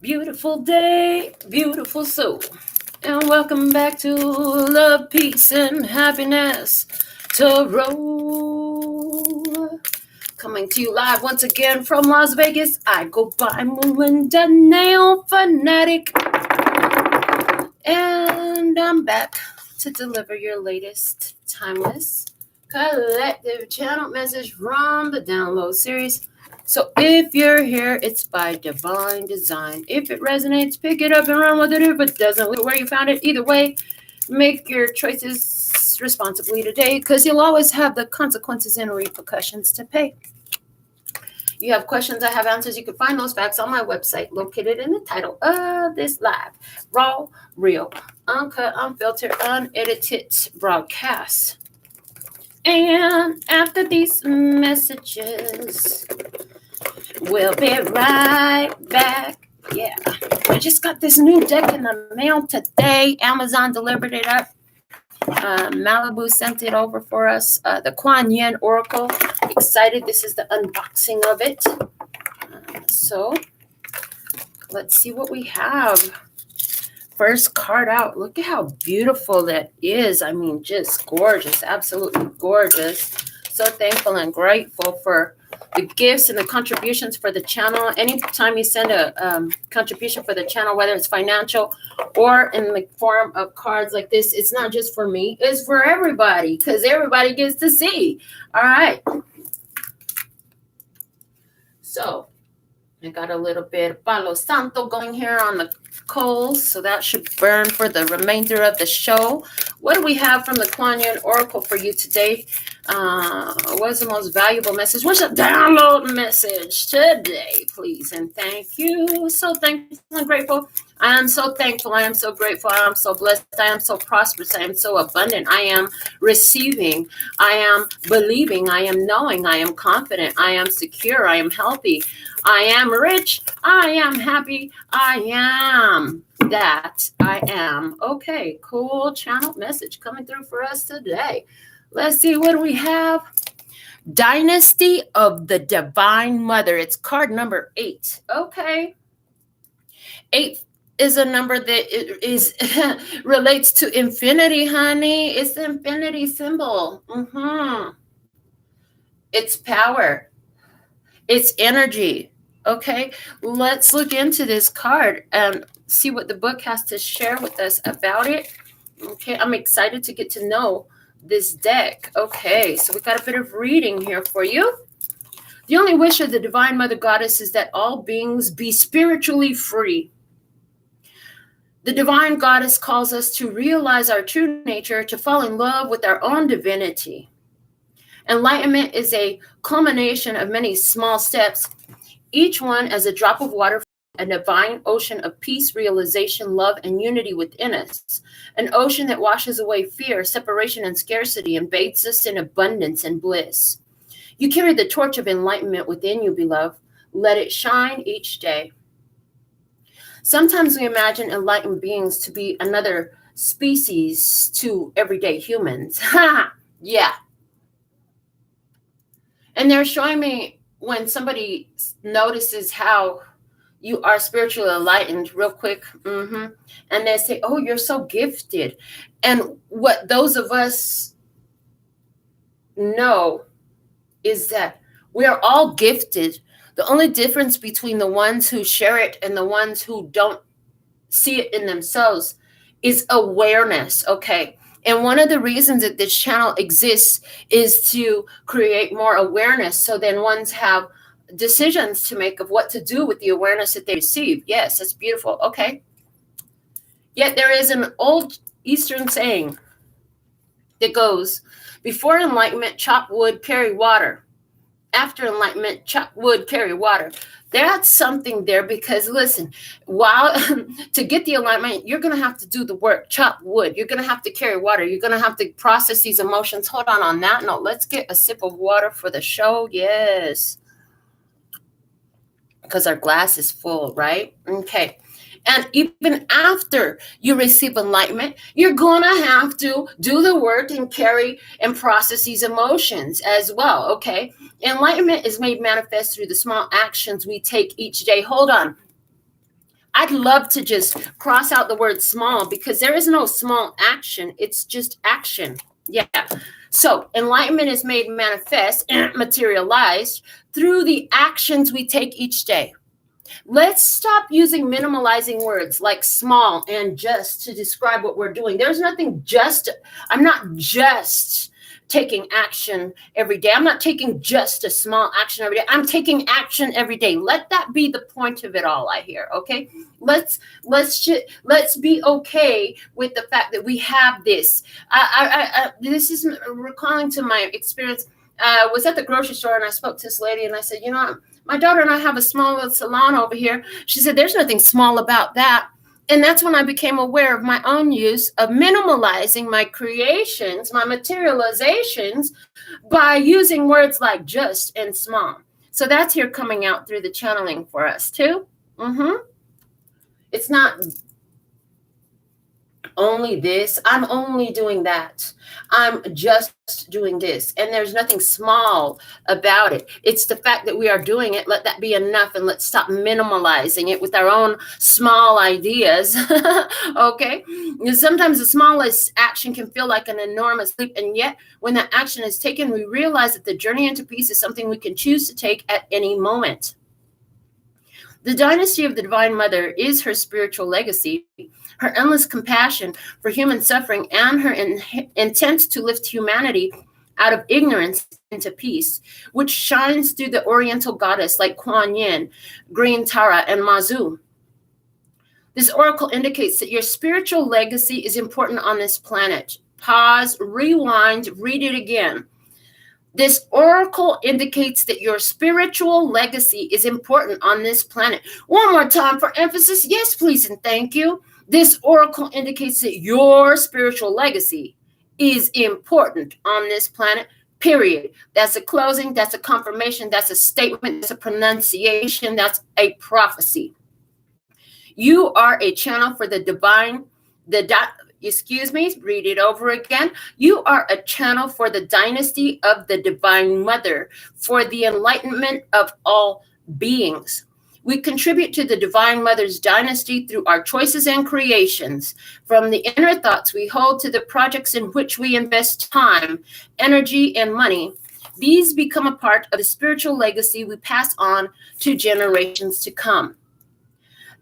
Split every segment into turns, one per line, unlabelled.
Beautiful day, beautiful soul. And welcome back to Love, Peace, and Happiness Tarot. Coming to you live once again from Las Vegas. I go by Melinda NailFanatic. And I'm back to deliver your latest timeless collective channel message from the download series. So if you're here, it's by divine design. If it resonates, pick it up and run with it. If it doesn't, look where you found it. Either way, make your choices responsibly today, because you'll always have the consequences and repercussions to pay. You have questions, I have answers. You can find those facts on my website, located in the title of this live. Raw, real, uncut, unfiltered, unedited broadcast. And after these messages, we'll be right back. Yeah, I just got this new deck in the mail today. Amazon delivered it up. Malibu sent it over for us. The Kuan Yin Oracle. Excited. This is the unboxing of it. So let's see what we have. First card out. Look at how beautiful that is. I mean, just gorgeous. Absolutely gorgeous. So thankful and grateful for the gifts and the contributions for the channel. Anytime you send a contribution for the channel, whether it's financial or in the form of cards like this, it's not just for me. It's for everybody, because everybody gets to see. All right. So I got a little bit of Palo Santo going here on the coals, so that should burn for the remainder of the show. What do we have from the Kuan Yin Oracle for you today? What's the most valuable message? What's the download message today, please? And thank you. So thankful and grateful. I am so thankful. I am so grateful. I am so blessed. I am so prosperous. I am so abundant. I am receiving. I am believing. I am knowing. I am confident. I am secure. I am healthy. I am rich. I am happy. I am that. I am. Okay, cool channel message coming through for us today. Let's see, what do we have? Dynasty of the Divine Mother. It's card number 8. Okay. 8 is a number that is relates to infinity, honey. It's the infinity symbol. It's power. It's energy. Okay, let's look into this card and see what the book has to share with us about it. Okay, I'm excited to get to know this deck. Okay, so we got a bit of reading here for you. The only wish of the Divine Mother Goddess is that all beings be spiritually free. The Divine Goddess calls us to realize our true nature, to fall in love with our own divinity. Enlightenment is a culmination of many small steps, each one as a drop of water, a divine ocean of peace, realization, love, and unity within us. An ocean that washes away fear, separation, and scarcity, and bathes us in abundance and bliss. You carry the torch of enlightenment within you, beloved. Let it shine each day. Sometimes we imagine enlightened beings to be another species to everyday humans. Yeah. And they're showing me when somebody notices how you are spiritually enlightened real quick, and they say, oh, you're so gifted. And what those of us know is that we are all gifted. The only difference between the ones who share it and the ones who don't see it in themselves is awareness, okay? And one of the reasons that this channel exists is to create more awareness, so then ones have decisions to make of what to do with the awareness that they receive. Yes, that's beautiful. Okay. Yet there is an old Eastern saying that goes, before enlightenment, chop wood, carry water. After enlightenment, chop wood, carry water. That's something there, because listen, while to get the enlightenment, you're going to have to do the work, chop wood. You're going to have to carry water. You're going to have to process these emotions. Hold on that note. Let's get a sip of water for the show. Yes. Because our glass is full, right? Okay. And even after you receive enlightenment, you're going to have to do the work and carry and process these emotions as well, okay? Enlightenment is made manifest through the small actions we take each day. Hold on. I'd love to just cross out the word small, because there is no small action. It's just action. Yeah. So enlightenment is made manifest and materialized through the actions we take each day. Let's stop using minimalizing words like small and just to describe what we're doing. There's nothing just. I'm not just taking action every day. I'm not taking just a small action every day. I'm taking action every day. Let that be the point of it all, I hear. Okay. Let's be okay with the fact that we have this. This is recalling to my experience. I was at the grocery store and I spoke to this lady and I said, my daughter and I have a small little salon over here. She said, there's nothing small about that. And that's when I became aware of my own use of minimalizing my creations, my materializations, by using words like just and small. So that's here coming out through the channeling for us too. It's not only this. I'm only doing that. I'm just doing this. And there's nothing small about it. It's the fact that we are doing it. Let that be enough. And let's stop minimalizing it with our own small ideas. Okay. And sometimes the smallest action can feel like an enormous leap. And yet when that action is taken, we realize that the journey into peace is something we can choose to take at any moment. The dynasty of the Divine Mother is her spiritual legacy, her endless compassion for human suffering, and her intent to lift humanity out of ignorance into peace, which shines through the Oriental goddess like Kuan Yin, Green Tara, and Mazu. This oracle indicates that your spiritual legacy is important on this planet. Pause, rewind, read it again. This oracle indicates that your spiritual legacy is important on this planet. One more time for emphasis. Yes, please, and thank you. This oracle indicates that your spiritual legacy is important on this planet, period. That's a closing. That's a confirmation. That's a statement. That's a pronunciation. That's a prophecy. You are a channel for the divine, read it over again. You are a channel for the dynasty of the Divine Mother, for the enlightenment of all beings. We contribute to the Divine Mother's dynasty through our choices and creations, from the inner thoughts we hold to the projects in which we invest time, energy, and money. These become a part of the spiritual legacy we pass on to generations to come.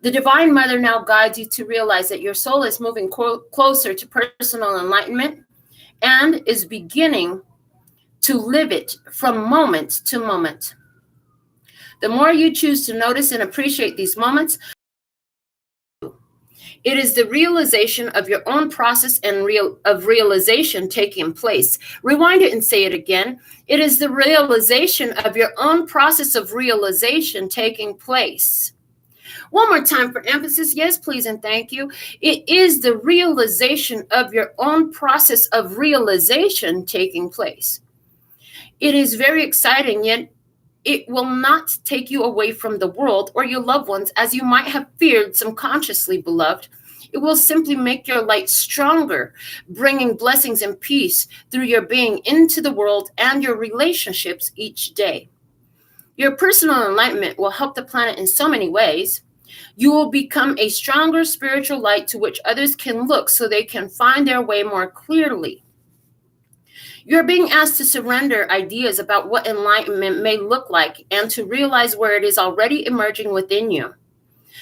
The Divine Mother now guides you to realize that your soul is moving closer to personal enlightenment and is beginning to live it from moment to moment. The more you choose to notice and appreciate these moments, it is the realization of your own process and realization taking place. Rewind it and say it again. It is the realization of your own process of realization taking place. One more time for emphasis. Yes, please, and thank you. It is the realization of your own process of realization taking place. It is very exciting, yet it will not take you away from the world or your loved ones as you might have feared subconsciously, beloved. It will simply make your light stronger, bringing blessings and peace through your being into the world and your relationships each day. Your personal enlightenment will help the planet in so many ways. You will become a stronger spiritual light to which others can look so they can find their way more clearly. You're being asked to surrender ideas about what enlightenment may look like and to realize where it is already emerging within you.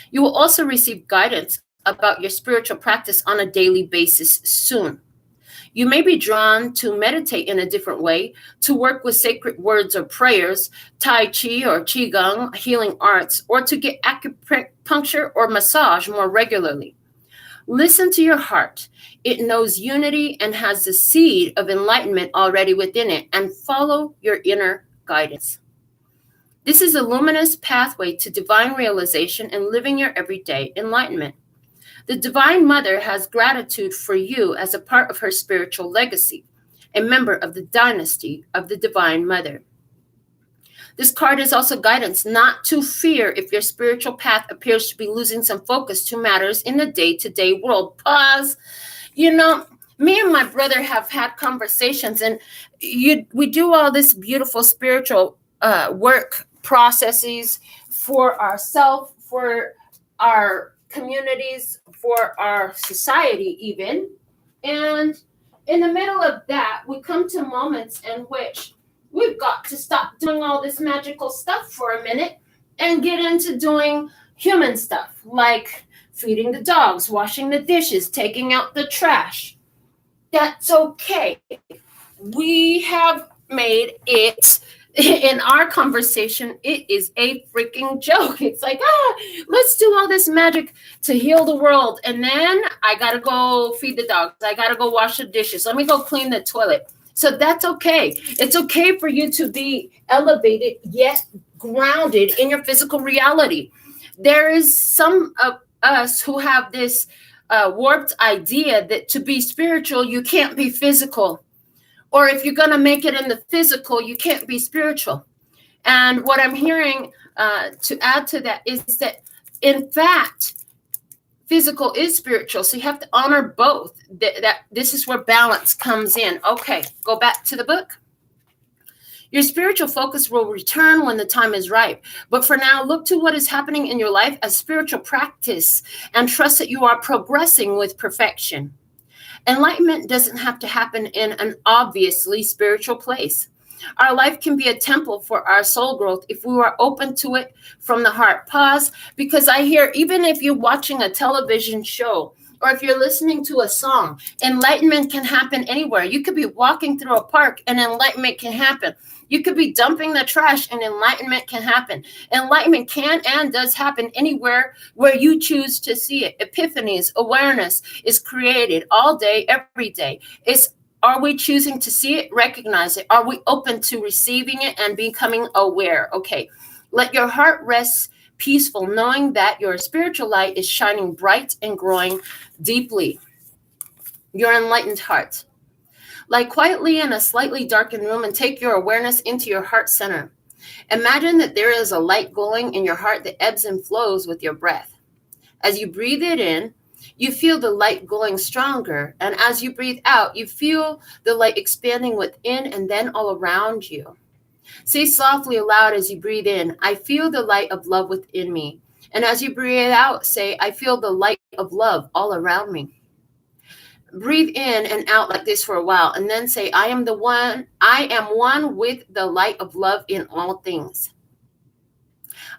You will also receive guidance about your spiritual practice on a daily basis soon. You may be drawn to meditate in a different way, to work with sacred words or prayers, Tai Chi or Qigong, healing arts, or to get acupuncture or massage more regularly. Listen to your heart. It knows unity and has the seed of enlightenment already within it, and follow your inner guidance. This is a luminous pathway to divine realization and living your everyday enlightenment. The Divine Mother has gratitude for you as a part of her spiritual legacy, a member of the dynasty of the Divine Mother. This card is also guidance not to fear if your spiritual path appears to be losing some focus to matters in the day-to-day world. Pause. Me and my brother have had conversations, and we do all this beautiful spiritual work processes for ourselves, for our communities, for our society even. And in the middle of that, we come to moments in which we've got to stop doing all this magical stuff for a minute and get into doing human stuff, like feeding the dogs, washing the dishes, taking out the trash. That's okay. We have made it in our conversation, it is a freaking joke. It's like, let's do all this magic to heal the world. And then I got to go feed the dogs. I got to go wash the dishes. Let me go clean the toilet. So that's okay. It's okay for you to be elevated, yet grounded in your physical reality. There is some of us who have this warped idea that to be spiritual, you can't be physical. Or if you're going to make it in the physical, you can't be spiritual. And what I'm hearing to add to that is that, in fact, physical is spiritual. So you have to honor both. That this is where balance comes in. Okay, go back to the book. Your spiritual focus will return when the time is right. But for now, look to what is happening in your life as spiritual practice and trust that you are progressing with perfection. Enlightenment doesn't have to happen in an obviously spiritual place. Our life can be a temple for our soul growth if we are open to it from the heart. Pause, because I hear, even if you're watching a television show or if you're listening to a song, enlightenment can happen anywhere. You could be walking through a park and enlightenment can happen. You could be dumping the trash and enlightenment can happen. Enlightenment can and does happen anywhere where you choose to see it. Epiphanies, awareness is created all day, every day. Are we choosing to see it, recognize it? Are we open to receiving it and becoming aware? Okay, let your heart rest peaceful, knowing that your spiritual light is shining bright and growing deeply. Your enlightened heart. Lie quietly in a slightly darkened room and take your awareness into your heart center. Imagine that there is a light glowing in your heart that ebbs and flows with your breath. As you breathe it in, you feel the light glowing stronger. And as you breathe out, you feel the light expanding within and then all around you. Say softly aloud as you breathe in, I feel the light of love within me. And as you breathe out, say, I feel the light of love all around me. Breathe in and out like this for a while, and then say, I am one with the light of love in all things.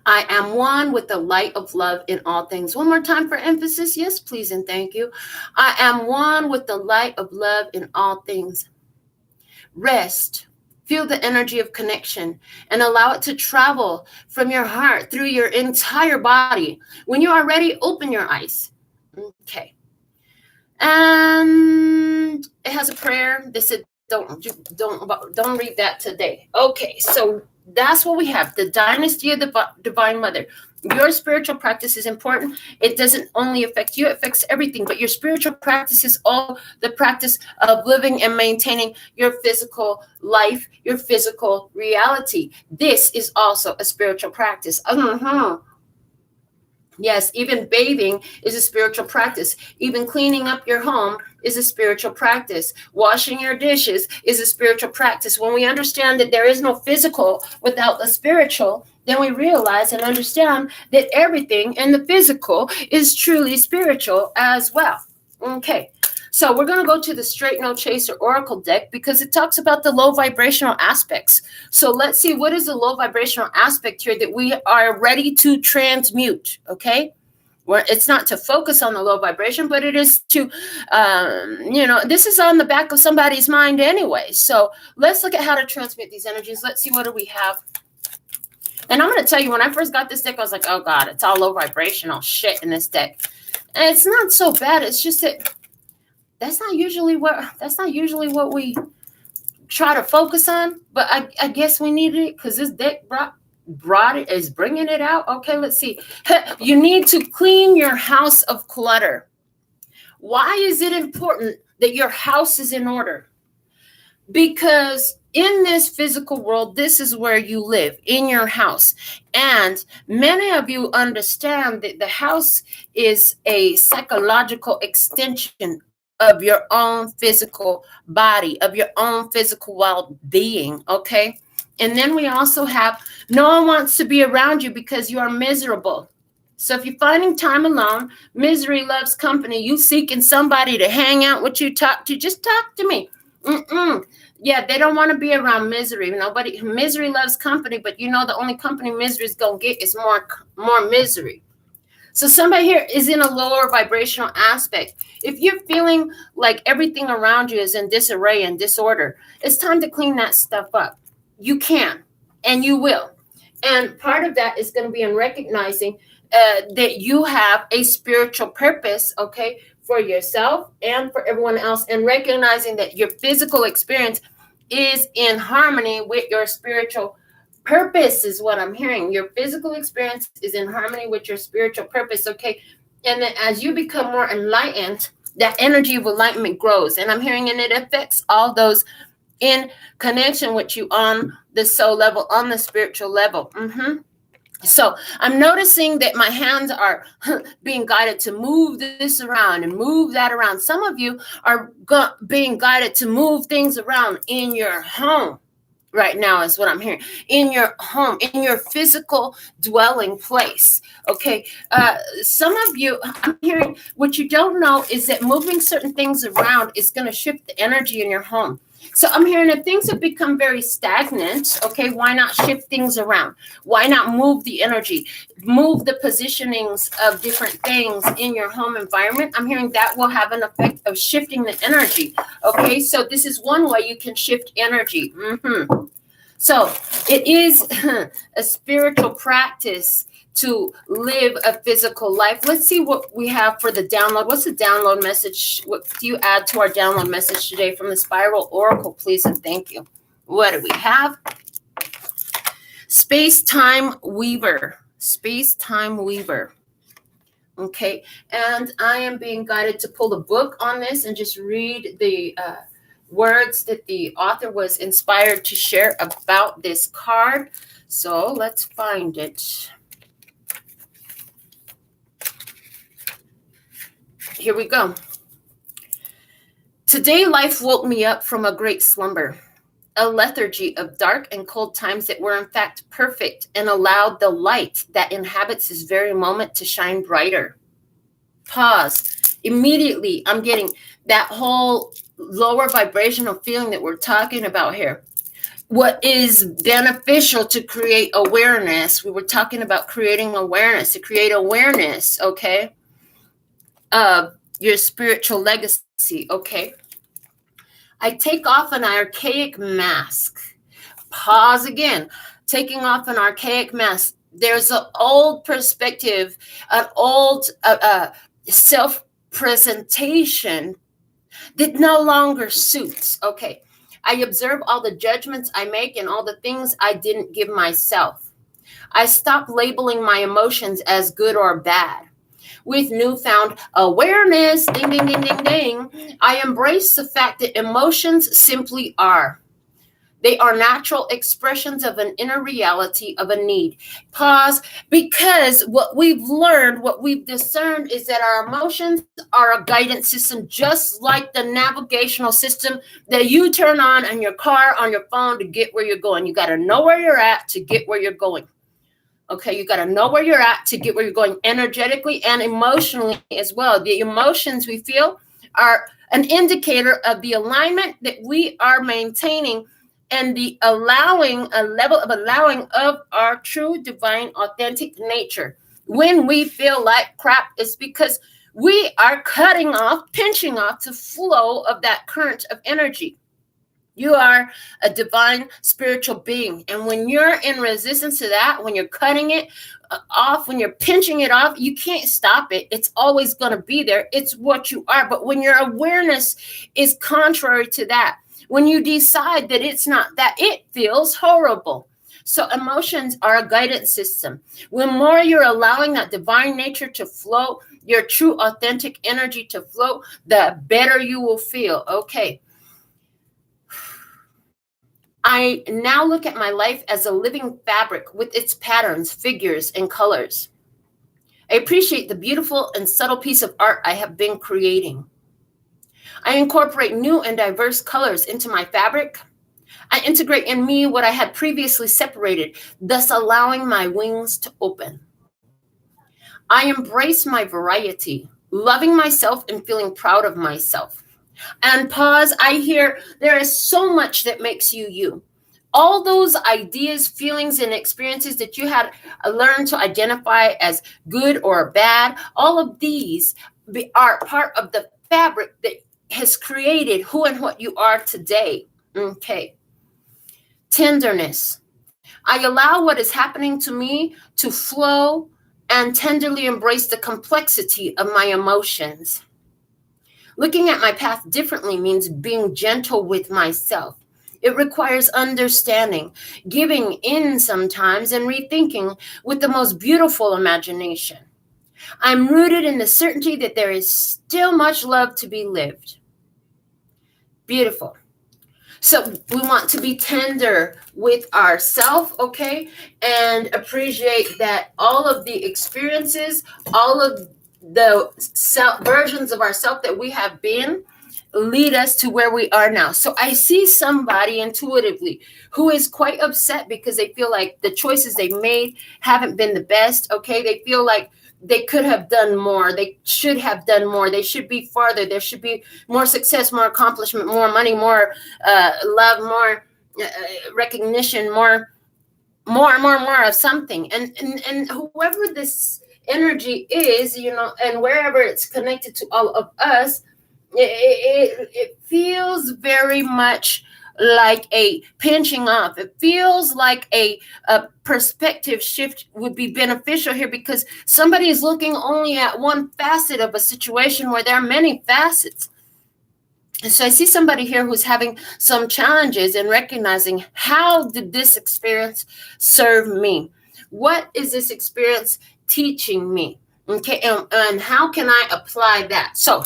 I am one with the light of love in all things. One more time for emphasis. Yes, please and thank you. I am one with the light of love in all things. Rest. Feel the energy of connection and allow it to travel from your heart through your entire body. When you are ready, open your eyes. Okay. And it has a prayer that said, don't read that today. Okay, so that's what we have. The dynasty of the Divine Mother. Your spiritual practice is important. It doesn't only affect you, it affects everything. But your spiritual practice is all the practice of living and maintaining your physical life, your physical reality. This is also a spiritual practice. Yes, even bathing is a spiritual practice. Even cleaning up your home is a spiritual practice. Washing your dishes is a spiritual practice. When we understand that there is no physical without the spiritual, then we realize and understand that everything in the physical is truly spiritual as well. Okay, so we're going to go to the Straight No Chaser Oracle deck because it talks about the low vibrational aspects. So let's see, what is the low vibrational aspect here that we are ready to transmute, okay? Where it's not to focus on the low vibration, but it is to, this is on the back of somebody's mind anyway. So let's look at how to transmute these energies. Let's see, what do we have? And I'm going to tell you, when I first got this deck, I was like, oh God, it's all low vibrational shit in this deck. And it's not so bad. It's just that that's not usually what we try to focus on. But I guess we needed it because this deck brought it, is bringing it out. Okay, let's see. You need to clean your house of clutter. Why is it important that your house is in order? Because in this physical world, this is where you live, in your house. And many of you understand that the house is a psychological extension of your own physical body, of your own physical well-being, okay? And then we also have, no one wants to be around you because you are miserable. So if you're finding time alone, misery loves company, you seeking somebody to hang out with you, talk to, just talk to me. Yeah, they don't want to be around misery. Misery loves company, but the only company misery is going to get is more misery. So somebody here is in a lower vibrational aspect. If you're feeling like everything around you is in disarray and disorder, it's time to clean that stuff up. You can, and you will. And part of that is going to be in recognizing that you have a spiritual purpose, okay, for yourself and for everyone else, and recognizing that your physical experience is in harmony with your spiritual purpose is what I'm hearing. Your physical experience is in harmony with your spiritual purpose, okay? And then as you become more enlightened, that energy of enlightenment grows. And I'm hearing, and it affects all those in connection with you on the soul level, on the spiritual level. So I'm noticing that my hands are being guided to move this around and move that around. Some of you are being guided to move things around in your home right now is what I'm hearing. In your home, in your physical dwelling place. Okay. Some of you, I'm hearing, what you don't know is that moving certain things around is going to shift the energy in your home. So I'm hearing if things have become very stagnant, okay, why not shift things around? Why not move the energy, move the positionings of different things in your home environment? I'm hearing that will have an effect of shifting the energy. Okay, so this is one way you can shift energy. So it is a spiritual practice to live a physical life. Let's see what we have for the download. What's the download message? What do you add to our download message today from the Spiral Oracle, please and thank you? What do we have? Space-time weaver. Space-time weaver. Okay, and I am being guided to pull the book on this and just read the words that the author was inspired to share about this card. So let's find it. Here we go. Today, life woke me up from a great slumber, a lethargy of dark and cold times that were in fact perfect and allowed the light that inhabits this very moment to shine brighter. Pause. Immediately, I'm getting that whole lower vibrational feeling that we're talking about here. What is beneficial to create awareness? We were talking about creating awareness, to create awareness, okay, of your spiritual legacy, okay? I take off an archaic mask. Pause again. Taking off an archaic mask. There's an old perspective, an old self-presentation that no longer suits. Okay. I observe all the judgments I make and all the things I didn't give myself. I stop labeling my emotions as good or bad. With newfound awareness, ding, ding, ding, ding, ding, I embrace the fact that emotions simply are. They are natural expressions of an inner reality of a need. Pause, because what we've learned, what we've discerned is that our emotions are a guidance system, just like the navigational system that you turn on your car, on your phone to get where you're going. You got to know where you're at to get where you're going. Okay, you got to know where you're at to get where you're going energetically and emotionally as well. The emotions we feel are an indicator of the alignment that we are maintaining and the allowing, a level of allowing of our true, divine, authentic nature. When we feel like crap, it's because we are cutting off, pinching off the flow of that current of energy. You are a divine spiritual being. And when you're in resistance to that, when you're cutting it off, when you're pinching it off, you can't stop it. It's always going to be there. It's what you are. But when your awareness is contrary to that, when you decide that it's not that, it feels horrible. So emotions are a guidance system. When more you're allowing that divine nature to flow, your true authentic energy to flow, the better you will feel. Okay. I now look at my life as a living fabric with its patterns, figures, and colors. I appreciate the beautiful and subtle piece of art I have been creating. I incorporate new and diverse colors into my fabric. I integrate in me what I had previously separated, thus allowing my wings to open. I embrace my variety, loving myself and feeling proud of myself. And pause, I hear there is so much that makes you you. All those ideas, feelings, and experiences that you had learned to identify as good or bad, all of these are part of the fabric that has created who and what you are today. Okay. Tenderness. I allow what is happening to me to flow and tenderly embrace the complexity of my emotions. Looking at my path differently means being gentle with myself. It requires understanding, giving in sometimes, and rethinking with the most beautiful imagination. I'm rooted in the certainty that there is still much love to be lived. Beautiful. So we want to be tender with ourselves, okay? And appreciate that all of the experiences, all of the versions of ourselves that we have been lead us to where we are now. So I see somebody intuitively who is quite upset because they feel like the choices they made haven't been the best, okay? They feel like they could have done more. They should have done more. They should be farther. There should be more success, more accomplishment, more money, more love, more recognition, more of something. And whoever this energy is, and wherever it's connected to all of us, it feels very much like a pinching off. It feels like a perspective shift would be beneficial here, because somebody is looking only at one facet of a situation where there are many facets. And so I see somebody here who's having some challenges in recognizing, how did this experience serve me? What is this experience teaching me? Okay, and how can I apply that? So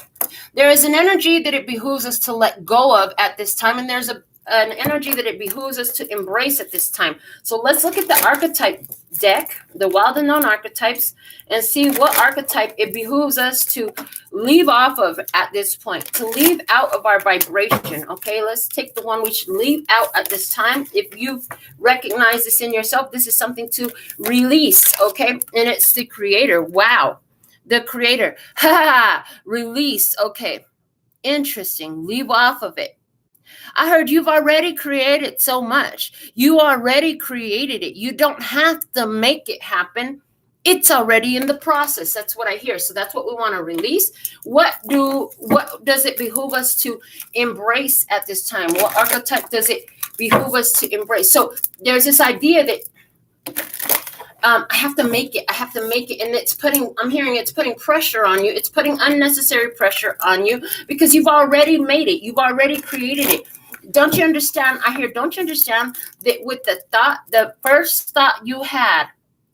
there is an energy that it behooves us to let go of at this time, and there's an energy that it behooves us to embrace at this time. So let's look at the archetype deck, the wild and known archetypes, and see what archetype it behooves us to leave off of at this point, to leave out of our vibration. Okay, let's take the one we should leave out at this time. If you've recognized this in yourself, this is something to release, okay? And it's the creator. Wow, the creator. Ha, release. Okay, interesting. Leave off of it. I heard you've already created so much. You already created it. You don't have to make it happen. It's already in the process. That's what I hear. So that's what we want to release. What does it behoove us to embrace at this time? What archetype does it behoove us to embrace? So there's this idea that I have to make it. I have to make it. And I'm hearing it's putting pressure on you. It's putting unnecessary pressure on you because you've already made it. You've already created it. Don't you understand? Don't you understand that with the first thought you had,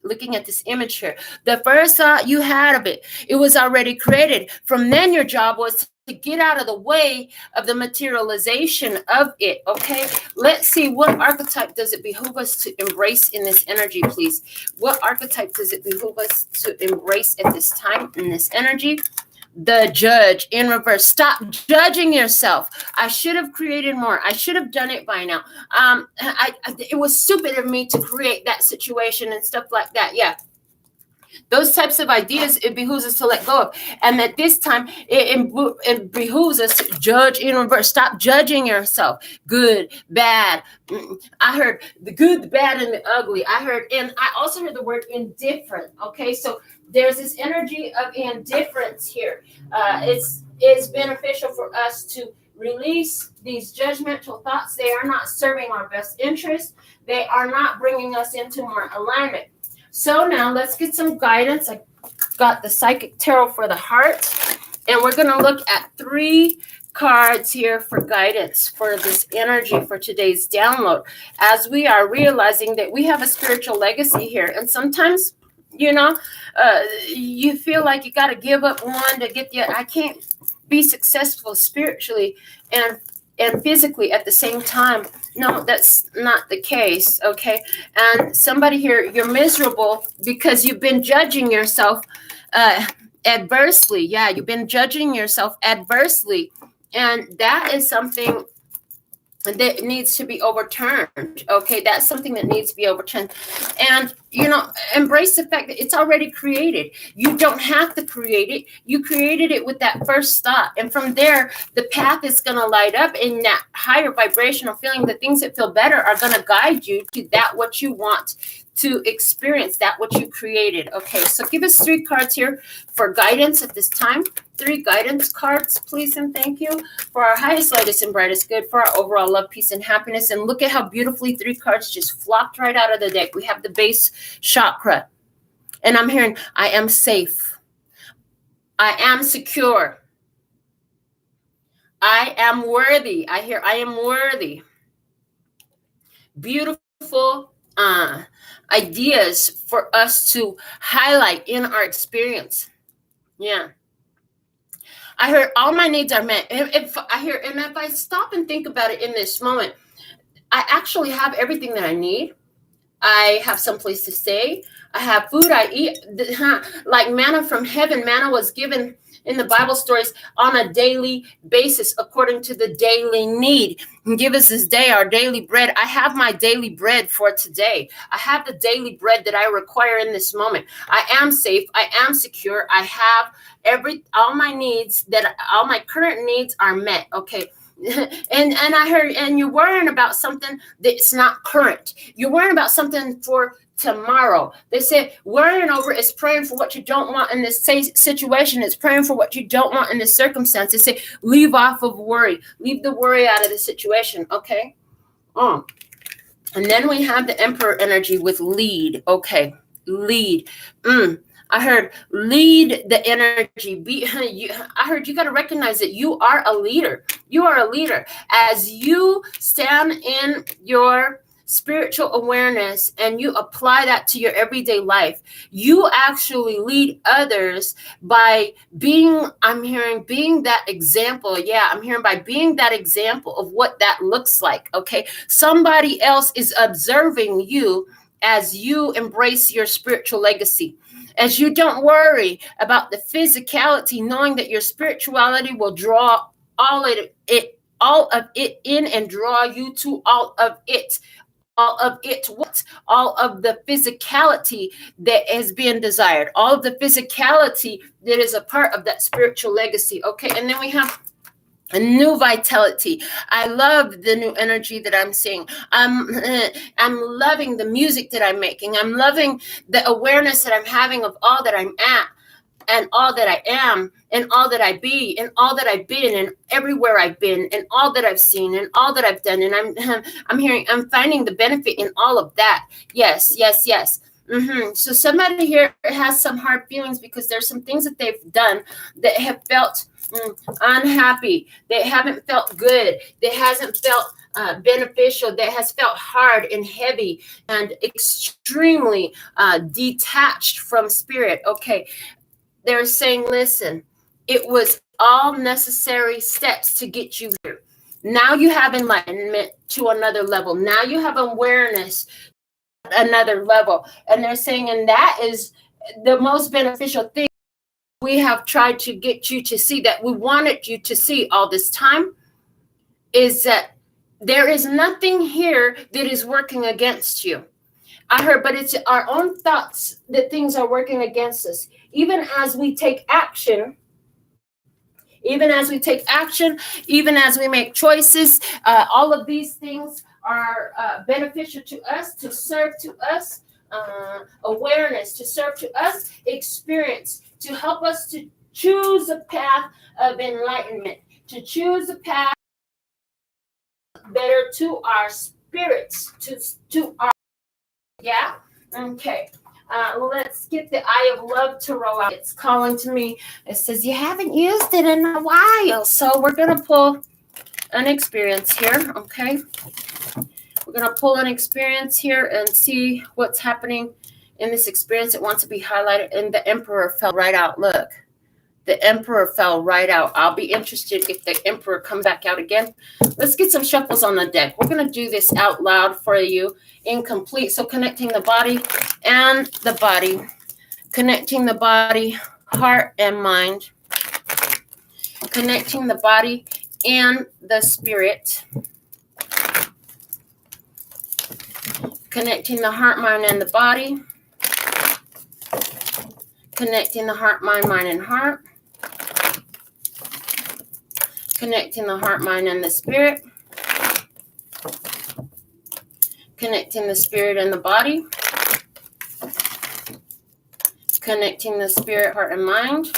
looking at this image here, the first thought you had of it, it was already created. From then, your job was to get out of the way of the materialization of it. Okay, let's see, what archetype does it behoove us to embrace in this energy, please? What archetype does it behoove us to embrace at this time in this energy? The Judge in reverse. Stop judging yourself. I should have created more. I should have done it by now. It was stupid of me to create that situation and stuff like that. Yeah. Those types of ideas, it behooves us to let go of. And at this time, it behooves us to judge in reverse. Stop judging yourself. Good, bad. I heard the good, the bad, and the ugly. And I also heard the word indifferent. Okay, so there's this energy of indifference here. It's beneficial for us to release these judgmental thoughts. They are not serving our best interest. They are not bringing us into more alignment. So now let's get some guidance. I got the Psychic Tarot for the heart, and we're going to look at 3 cards here for guidance for this energy for today's download, as we are realizing that we have a spiritual legacy here. And sometimes, you feel like you got to give up one to get I can't be successful spiritually and physically at the same time. No, that's not the case, okay? And somebody here, you're miserable because you've been judging yourself adversely. Yeah, you've been judging yourself adversely. And that is something that needs to be overturned, okay? That's something that needs to be overturned. And embrace the fact that it's already created. You don't have to create it. You created it with that first thought. And from there, the path is going to light up in that higher vibrational feeling. The things that feel better are going to guide you to that what you want to experience, that what you created. Okay, so give us 3 cards here for guidance at this time. 3 guidance cards, please and thank you, for our highest, lightest, and brightest good, for our overall love, peace, and happiness. And look at how beautifully 3 cards just flopped right out of the deck. We have the base chakra. And I'm hearing, I am safe. I am secure. I am worthy. I hear, I am worthy. Beautiful ideas for us to highlight in our experience. Yeah. I heard all my needs are met. If I stop and think about it in this moment, I actually have everything that I need. I have some place to stay. I have food I eat. Like manna from heaven. Manna was given in the Bible stories on a daily basis according to the daily need. Give us this day our daily bread. I have my daily bread for today. I have the daily bread that I require in this moment. I am safe. I am secure. I have all my needs, all my current needs are met. Okay. And I heard, and you're worrying about something that's not current. You're worrying about something for tomorrow. They said worrying over is praying for what you don't want in this situation. It's praying for what you don't want in this circumstance. They say leave off of worry. Leave the worry out of the situation. Okay. And then we have the Emperor energy with lead. Okay. Lead. I heard lead the energy. I heard you got to recognize that you are a leader. You are a leader. As you stand in your spiritual awareness and you apply that to your everyday life, you actually lead others by being that example. Yeah, I'm hearing by being that example of what that looks like. Okay. Somebody else is observing you as you embrace your spiritual legacy. As you don't worry about the physicality, knowing that your spirituality will draw all of it in and draw you to all of it. All of the physicality that has been desired, all of the physicality that is a part of that spiritual legacy. Okay, and then we have a new vitality. I love the new energy that I'm seeing. I'm loving the music that I'm making. I'm loving the awareness that I'm having of all that I'm at, and all that I am, and all that I be, and all that I've been, and everywhere I've been, and all that I've seen, and all that I've done. And I'm finding the benefit in all of that. Yes. So somebody here has some hard feelings because there's some things that they've done that have felt unhappy. They haven't felt good. They hasn't felt beneficial. That has felt hard and heavy and extremely detached from spirit. Okay. They're saying, listen, it was all necessary steps to get you here. Now you have enlightenment to another level. Now you have awareness another level. And they're saying, and that is the most beneficial thing we have tried to get you to see, that we wanted you to see all this time, is that there is nothing here that is working against you. I heard, but it's our own thoughts that things are working against us. Even as we take action, even as we make choices, all of these things are beneficial to us, to serve to us, awareness, to serve to us, experience, to help us to choose a path of enlightenment, to choose a path better to our spirits, to our, yeah? Okay. Let's get the Eye of Love Tarot out. It's calling to me. It says, you haven't used it in a while. So we're going to pull an experience here, okay? We're going to pull an experience here and see what's happening in this experience that wants to be highlighted. And the Emperor fell right out. Look, the Emperor fell right out. I'll be interested if the Emperor comes back out again. Let's get some shuffles on the deck. We're going to do this out loud for you, incomplete. So connecting the body and the body, connecting the body, heart and mind, connecting the body and the spirit, connecting the heart, mind, and the body, Connecting the heart, mind, and heart. Connecting the heart, mind, and the spirit. Connecting the spirit and the body. Connecting the spirit, heart, and mind.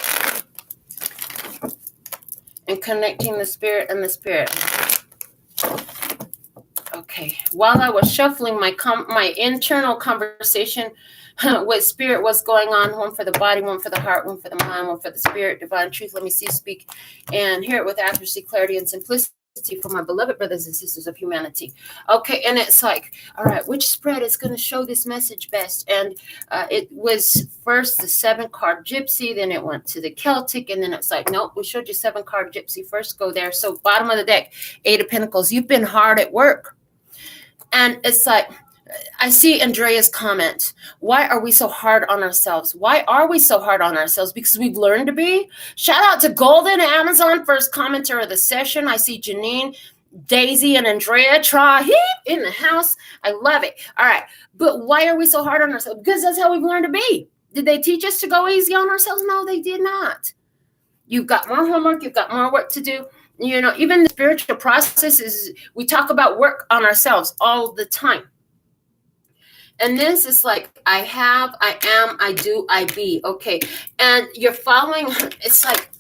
And connecting the spirit and the spirit. Okay. While I was shuffling, my internal conversation with spirit was going on. One for the body, one for the heart, one for the mind, one for the spirit. Divine truth. Let me see, speak, and hear it with accuracy, clarity, and simplicity for my beloved brothers and sisters of humanity. Okay, and it's like, all right, which spread is going to show this message best? And it was first the 7-card gypsy, then it went to the Celtic, and then it's like, nope, we showed you 7-card gypsy first. Go there. So bottom of the deck, 8 of Pentacles. You've been hard at work. And it's like, I see Andrea's comment. Why are we so hard on ourselves? Why are we so hard on ourselves? Because we've learned to be. Shout out to Golden Amazon, first commenter of the session. I see Janine, Daisy, and Andrea in the house. I love it. All right. But why are we so hard on ourselves? Because that's how we've learned to be. Did they teach us to go easy on ourselves? No, they did not. You've got more homework. You've got more work to do. You know, even the spiritual process is, we talk about work on ourselves all the time. And this is like, I have, I am, I do, I be. Okay. And you're following, it's like,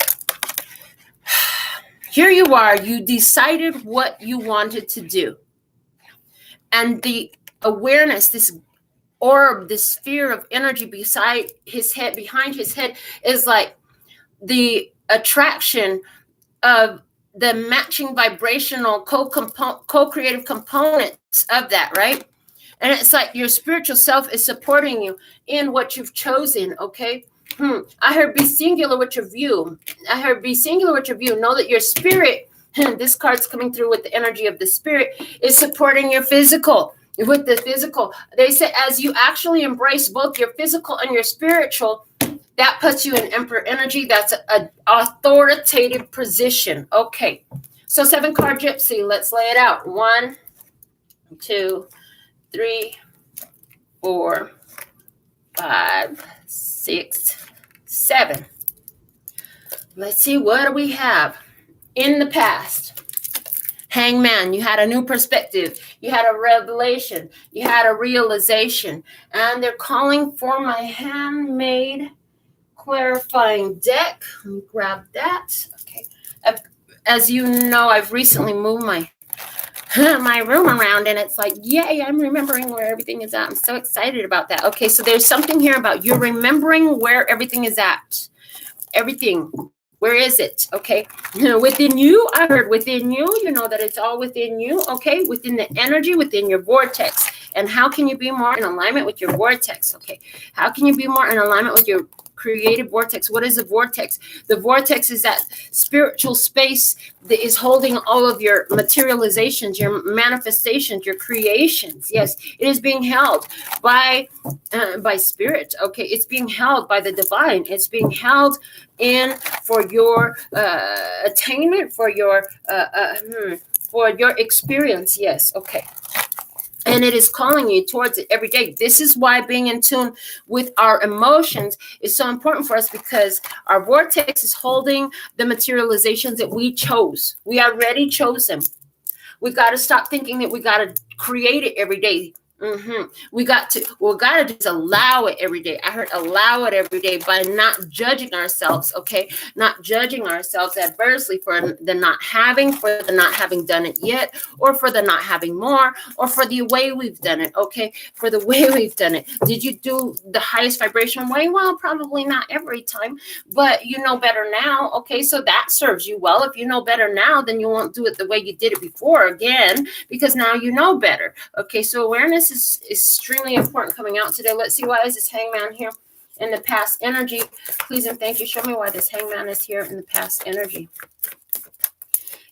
here you are, you decided what you wanted to do. And the awareness, this orb, this sphere of energy beside his head, behind his head, is like the attraction of the matching vibrational co-creative components of that, right? And it's like your spiritual self is supporting you in what you've chosen, okay? I heard be singular with your view. I heard be singular with your view. Know that your spirit, this card's coming through with the energy of the spirit, is supporting your physical. With the physical, they say as you actually embrace both your physical and your spiritual, that puts you in Emperor energy. That's an authoritative position. Okay. So 7-card gypsy. Let's lay it out. 1, 2, 3, 4, 5, 6, 7. Let's see. What do we have in the past? Hangman, you had a new perspective. You had a revelation. You had a realization. And they're calling for my handmade clarifying deck. Let me grab that. Okay. As you know, I've recently moved my room around, and it's like, yay, I'm remembering where everything is at. I'm so excited about that. Okay, so there's something here about you're remembering where everything is at. Everything. Where is it? Okay. Within you, I heard within you, you know that it's all within you. Okay. Within the energy, within your vortex. And how can you be more in alignment with your vortex? Okay. How can you be more in alignment with your creative vortex? What is a vortex? The vortex is that spiritual space that is holding all of your materializations, your manifestations, your creations. Yes, it is being held by spirit. Okay, it's being held by the divine. It's being held in for your attainment, for your experience. Yes, okay. And it is calling you towards it every day. This is why being in tune with our emotions is so important for us, because our vortex is holding the materializations that we chose. We already chose them. We got to stop thinking that we got to create it every day. We got to just allow it every day. I heard allow it every day by not judging ourselves, okay? Not judging ourselves adversely for the not having, for the not having done it yet, or for the not having more, or for the way we've done it, okay? For the way we've done it. Did you do the highest vibration way? Well, probably not every time, but you know better now, okay? So that serves you well. If you know better now, then you won't do it the way you did it before again, because now you know better, okay? So awareness is extremely important coming out today. Let's see, why is this hangman here in the past energy? Please and thank you. Show me why this hangman is here in the past energy.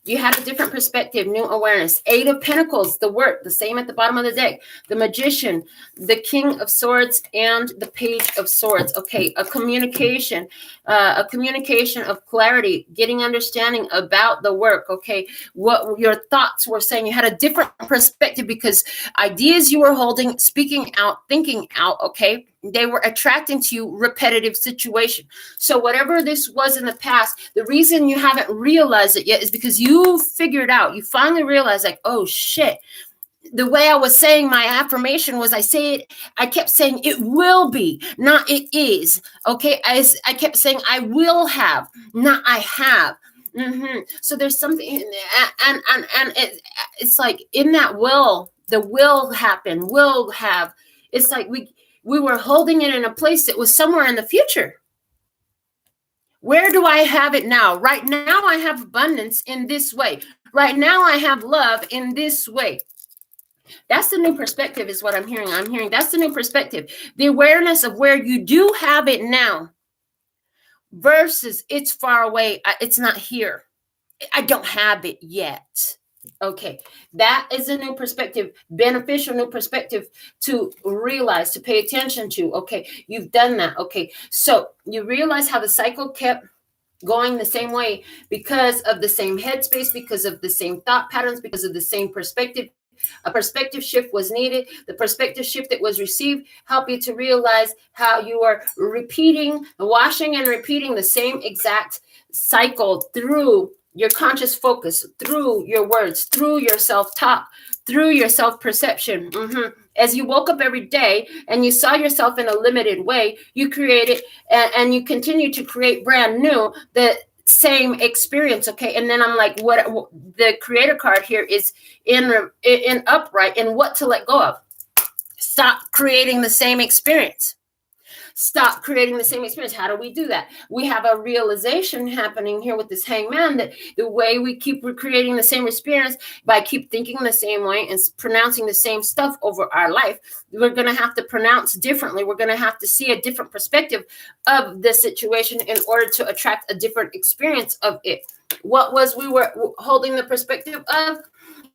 You have a different perspective, new awareness. 8 of Pentacles, the work, the same at the bottom of the deck. The Magician, the King of Swords, and the Page of Swords. Okay, a communication of clarity, getting understanding about the work. Okay, what your thoughts were saying. You had a different perspective because ideas you were holding, speaking out, thinking out. Okay. They were attracting to you repetitive situation. So whatever this was in the past, the reason you haven't realized it yet is because you figured out, you finally realized like, oh shit, the way I was saying my affirmation was I kept saying it will be, not it is. Okay. I kept saying I will have, not I have. So there's something, and it's like in that will, the will happen, will have. It's like we were holding it in a place that was somewhere in the future. Where do I have it now? Right now I have abundance in this way. Right now I have love in this way. That's the new perspective is what I'm hearing. I'm hearing that's the new perspective. The awareness of where you do have it now versus it's far away. It's not here. I don't have it yet. Okay. That is a new perspective, beneficial new perspective to realize, to pay attention to. Okay. You've done that. Okay. So you realize how the cycle kept going the same way because of the same headspace, because of the same thought patterns, because of the same perspective. A perspective shift was needed. The perspective shift that was received helped you to realize how you are repeating, washing and repeating the same exact cycle through your conscious focus, through your words, through your self-talk, through your self-perception. As you woke up every day and you saw yourself in a limited way, you created and you continue to create brand new the same experience. Okay. And then I'm like, what the creator card here is in upright and what to let go of. Stop creating the same experience. Stop creating the same experience. How do we do that? We have a realization happening here with this hangman that the way we keep recreating the same experience by keep thinking the same way and pronouncing the same stuff over our life, we're going to have to pronounce differently. We're going to have to see a different perspective of the situation in order to attract a different experience of it. What was we were holding the perspective of?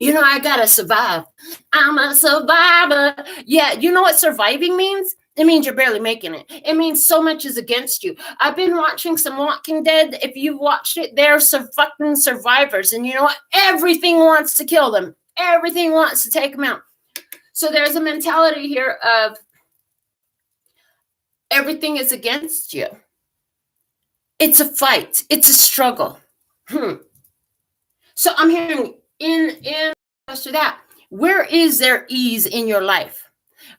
I got to survive. I'm a survivor. Yeah. You know what surviving means? It means you're barely making it. It means so much is against you. I've been watching some Walking Dead. If you've watched it, they're fucking survivors. And you know what? Everything wants to kill them. Everything wants to take them out. So there's a mentality here of everything is against you. It's a fight. It's a struggle. So I'm hearing in after that, where is there ease in your life?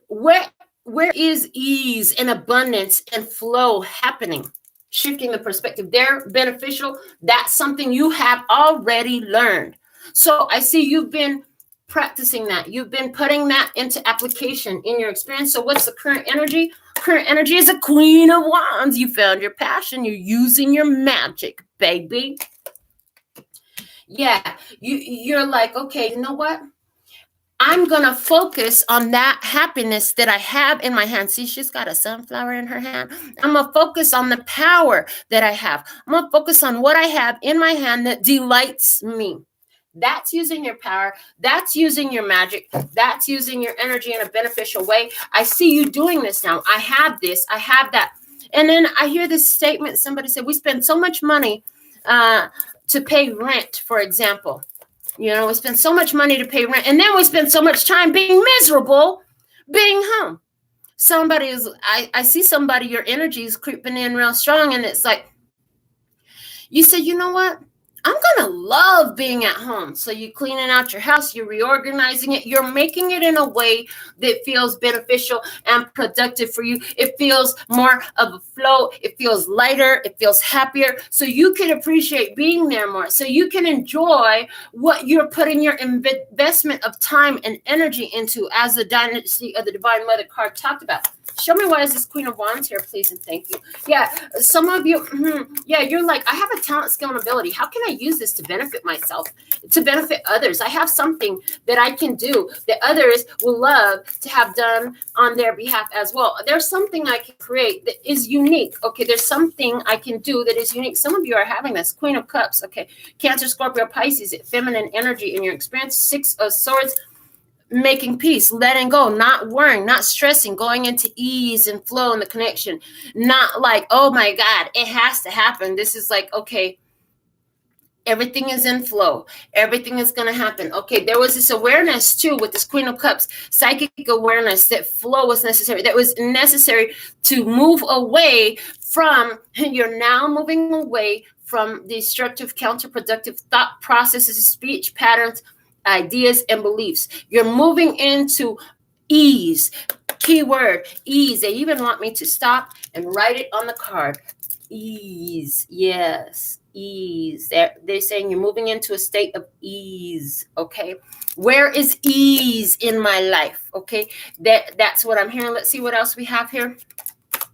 Where is ease and abundance and flow happening? Shifting the perspective. They're beneficial. That's something you have already learned. So I see you've been practicing that. You've been putting that into application in your experience. So what's the current energy? Current energy is a Queen of Wands. You found your passion. You're using your magic, baby. Yeah, you're like, okay, you know what? I'm going to focus on that happiness that I have in my hand. See, she's got a sunflower in her hand. I'm going to focus on the power that I have. I'm going to focus on what I have in my hand that delights me. That's using your power. That's using your magic. That's using your energy in a beneficial way. I see you doing this now. I have this. I have that. And then I hear this statement. Somebody said, we spend so much money to pay rent, for example. We spend so much money to pay rent, and then we spend so much time being miserable, being home. I see somebody, your energy is creeping in real strong, and it's like, you say, you know what? I'm going to love being at home. So you're cleaning out your house, you're reorganizing it, you're making it in a way that feels beneficial and productive for you. It feels more of a flow. It feels lighter. It feels happier. So you can appreciate being there more. So you can enjoy what you're putting your investment of time and energy into, as the Dynasty of the Divine Mother card talked about. Show me why is this Queen of Wands here, please, and thank you. Yeah, some of you, you're like, I have a talent, skill, and ability. How can I use this to benefit myself, to benefit others? I have something that I can do that others will love to have done on their behalf as well. There's something I can create that is unique. Okay, there's something I can do that is unique. Some of you are having this. Queen of Cups, okay. Cancer, Scorpio, Pisces, feminine energy in your experience. Six of Swords. Making peace, letting go, not worrying, not stressing, going into ease and flow in the connection. Not like, oh my God, it has to happen. This is like, okay, Everything is in flow. Everything is going to happen. Okay, there was this awareness too with this Queen of Cups, psychic awareness that flow was necessary. That was necessary to move away from, you're now moving away from destructive, counterproductive thought processes, speech patterns, ideas, and beliefs. You're moving into ease. Keyword, ease. They even want me to stop and write it on the card. Ease. Yes, ease. They're saying you're moving into a state of ease. Okay, where is ease in my life? Okay, that's what I'm hearing. Let's see what else we have here.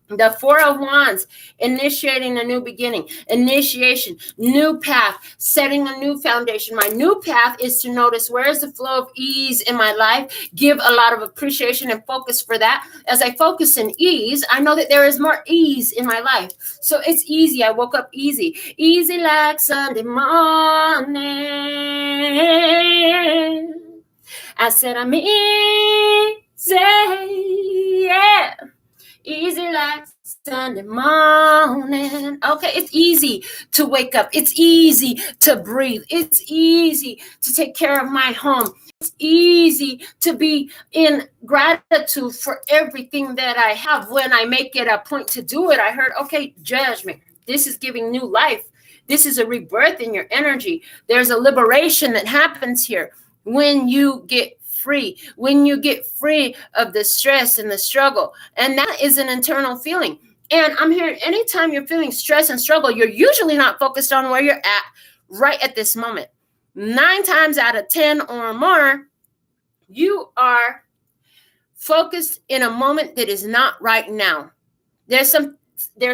The Four of Wands, initiating a new beginning, initiation, new path, setting a new foundation. My new path is to notice where is the flow of ease in my life, give a lot of appreciation and focus for that. As I focus in ease, I know that there is more ease in my life. So it's easy. I woke up easy. Easy like Sunday morning. I said I'm easy, yeah. Easy like Sunday morning. Okay, it's easy to wake up. It's easy to breathe. It's easy to take care of my home. It's easy to be in gratitude for everything that I have. When I make it a point to do it, I heard, okay, judgment. This is giving new life. This is a rebirth in your energy. There's a liberation that happens here when you get free, when you get free of the stress and the struggle. And that is an internal feeling. And I'm hearing anytime you're feeling stress and struggle, you're usually not focused on where you're at right at this moment. 9 times out of 10 or more, you are focused in a moment that is not right now. They're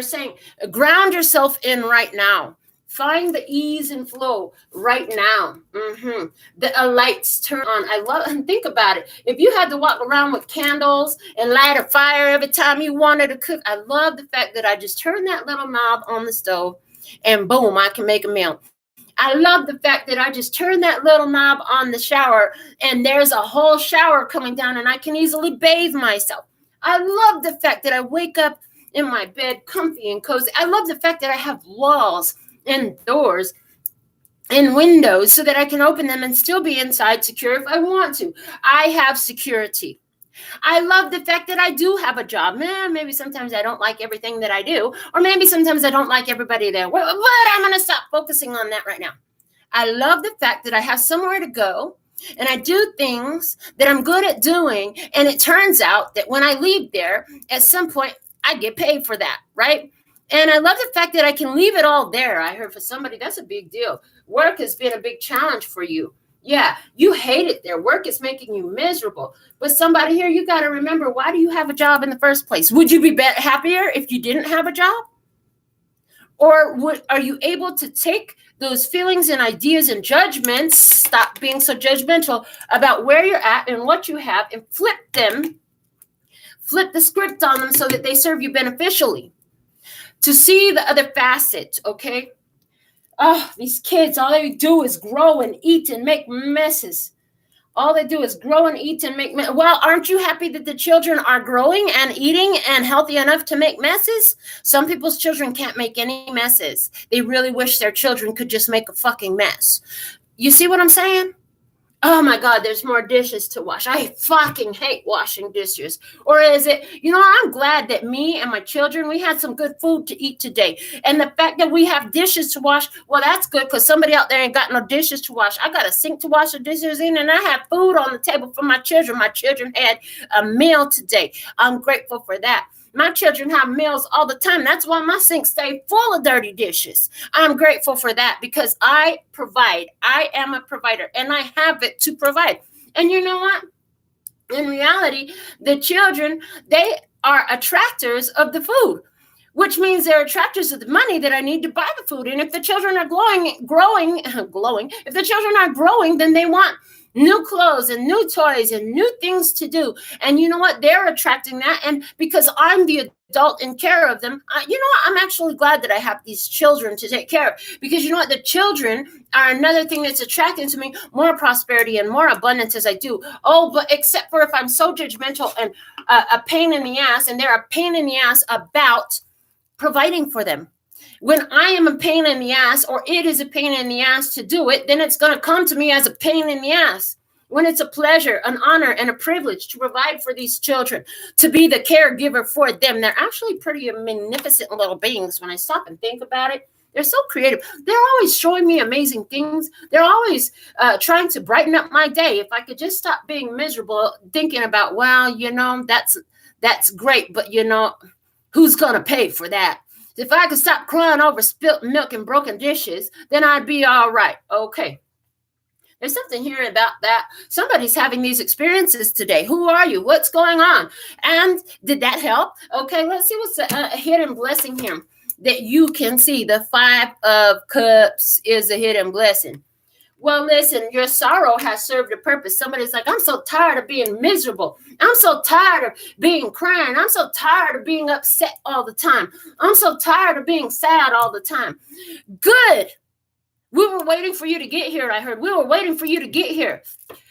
saying ground yourself in right now. Find the ease and flow right now. The lights turn on. I love, and think about it. If you had to walk around with candles and light a fire every time you wanted to cook, I love the fact that I just turn that little knob on the stove and boom, I can make a meal. I love the fact that I just turn that little knob on the shower and there's a whole shower coming down and I can easily bathe myself. I love the fact that I wake up in my bed comfy and cozy. I love the fact that I have walls and doors and windows so that I can open them and still be inside secure if I want to. I have security. I love the fact that I do have a job. Maybe sometimes I don't like everything that I do, or maybe sometimes I don't like everybody there. But I'm going to stop focusing on that right now. I love the fact that I have somewhere to go and I do things that I'm good at doing. And it turns out that when I leave there, at some point, I get paid for that, right? And I love the fact that I can leave it all there. I heard for somebody, that's a big deal. Work has been a big challenge for you. Yeah, you hate it there. Work is making you miserable. But somebody here, you got to remember, why do you have a job in the first place? Would you be happier if you didn't have a job? Or are you able to take those feelings and ideas and judgments, stop being so judgmental about where you're at and what you have, and flip the script on them so that they serve you beneficially? To see the other facet, okay? Oh, these kids, all they do is grow and eat and make messes. All they do is grow and eat and make messes. Well, aren't you happy that the children are growing and eating and healthy enough to make messes? Some people's children can't make any messes. They really wish their children could just make a fucking mess. You see what I'm saying? Oh my God, there's more dishes to wash. I fucking hate washing dishes. Or is it, I'm glad that me and my children, we had some good food to eat today. And the fact that we have dishes to wash, well, that's good because somebody out there ain't got no dishes to wash. I got a sink to wash the dishes in and I have food on the table for my children. My children had a meal today. I'm grateful for that. My children have meals all the time. That's why my sink stays full of dirty dishes. I'm grateful for that because I provide. I am a provider and I have it to provide. And you know what? In reality, the children, they are attractors of the food, which means they're attractors of the money that I need to buy the food. And if the children are growing, if the children are growing, then they want new clothes and new toys and new things to do. And you know what? They're attracting that. And because I'm the adult in care of them, I'm actually glad that I have these children to take care of. Because you know what? The children are another thing that's attracting to me more prosperity and more abundance as I do. Oh, but except for if I'm so judgmental and a pain in the ass, and they're a pain in the ass about providing for them. When I am a pain in the ass, or it is a pain in the ass to do it, then it's going to come to me as a pain in the ass. When it's a pleasure, an honor, and a privilege to provide for these children, to be the caregiver for them. They're actually pretty magnificent little beings when I stop and think about it. They're so creative. They're always showing me amazing things. They're always trying to brighten up my day. If I could just stop being miserable, thinking about, well, that's great, but who's going to pay for that? If I could stop crying over spilt milk and broken dishes, then I'd be all right. Okay. There's something here about that. Somebody's having these experiences today. Who are you? What's going on? And did that help? Okay, let's see what's a hidden blessing here that you can see. The 5 of Cups is a hidden blessing. Well, listen, your sorrow has served a purpose. Somebody's like, I'm so tired of being miserable. I'm so tired of being crying. I'm so tired of being upset all the time. I'm so tired of being sad all the time. Good. We were waiting for you to get here, I heard. We were waiting for you to get here.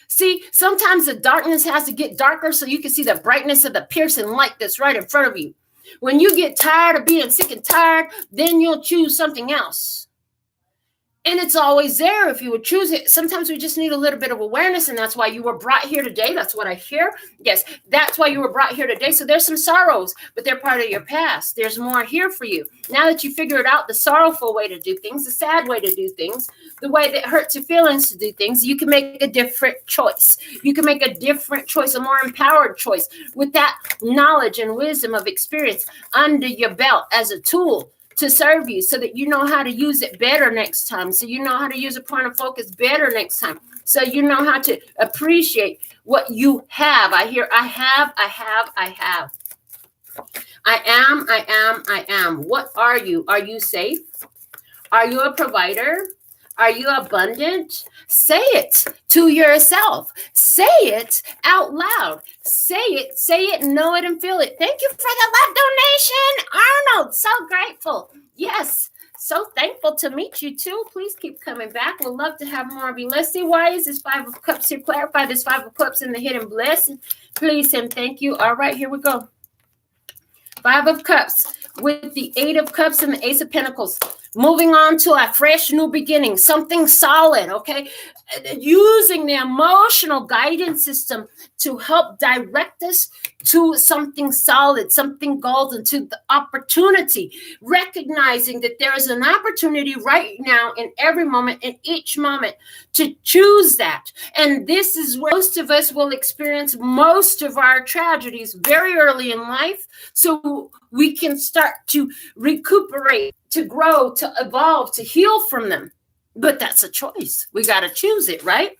See, sometimes the darkness has to get darker so you can see the brightness of the piercing light that's right in front of you. When you get tired of being sick and tired, then you'll choose something else. And it's always there if you would choose it. Sometimes we just need a little bit of awareness, and that's why you were brought here today. That's what I hear. Yes, that's why you were brought here today. So there's some sorrows, but they're part of your past. There's more here for you. Now that you figured out the sorrowful way to do things, the sad way to do things, the way that hurts your feelings to do things, you can make a different choice. You can make a different choice, a more empowered choice with that knowledge and wisdom of experience under your belt as a tool to serve you, so that you know how to use it better next time. So you know how to use a point of focus better next time. So you know how to appreciate what you have. I hear, I have. I am. What are you? Are you safe? Are you a provider? Are you abundant? Say it to yourself. Say it out loud. Say it, know it, and feel it. Thank you for the love donation, Arnold. So grateful. Yes, so thankful to meet you too. Please keep coming back. We'd love to have more of you. Let's see, why is this 5 of Cups here? Clarify this 5 of Cups in the hidden blessing. Please and thank you. All right, here we go. 5 of Cups with the 8 of Cups and the Ace of Pentacles. Moving on to a fresh new beginning, something solid, okay? Using the emotional guidance system to help direct us to something solid, something golden, to the opportunity, recognizing that there is an opportunity right now in every moment, in each moment, to choose that. And this is where most of us will experience most of our tragedies very early in life, so we can start to recuperate, to grow, to evolve, to heal from them. But that's a choice. We got to choose it, right?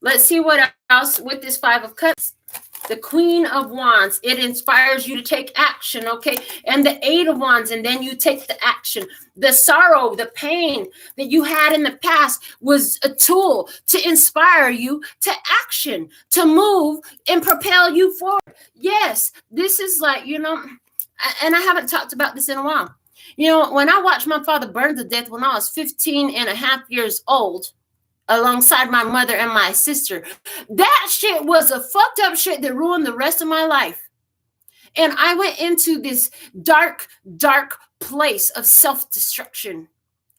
Let's see what else with this 5 of Cups. The Queen of Wands, it inspires you to take action, okay? And the 8 of Wands, and then you take the action. The sorrow, the pain that you had in the past was a tool to inspire you to action, to move and propel you forward. Yes, this is like, and I haven't talked about this in a while. When I watched my father burn to death when I was 15 and a half years old, alongside my mother and my sister, that shit was a fucked up shit that ruined the rest of my life. And I went into this dark, dark place of self-destruction.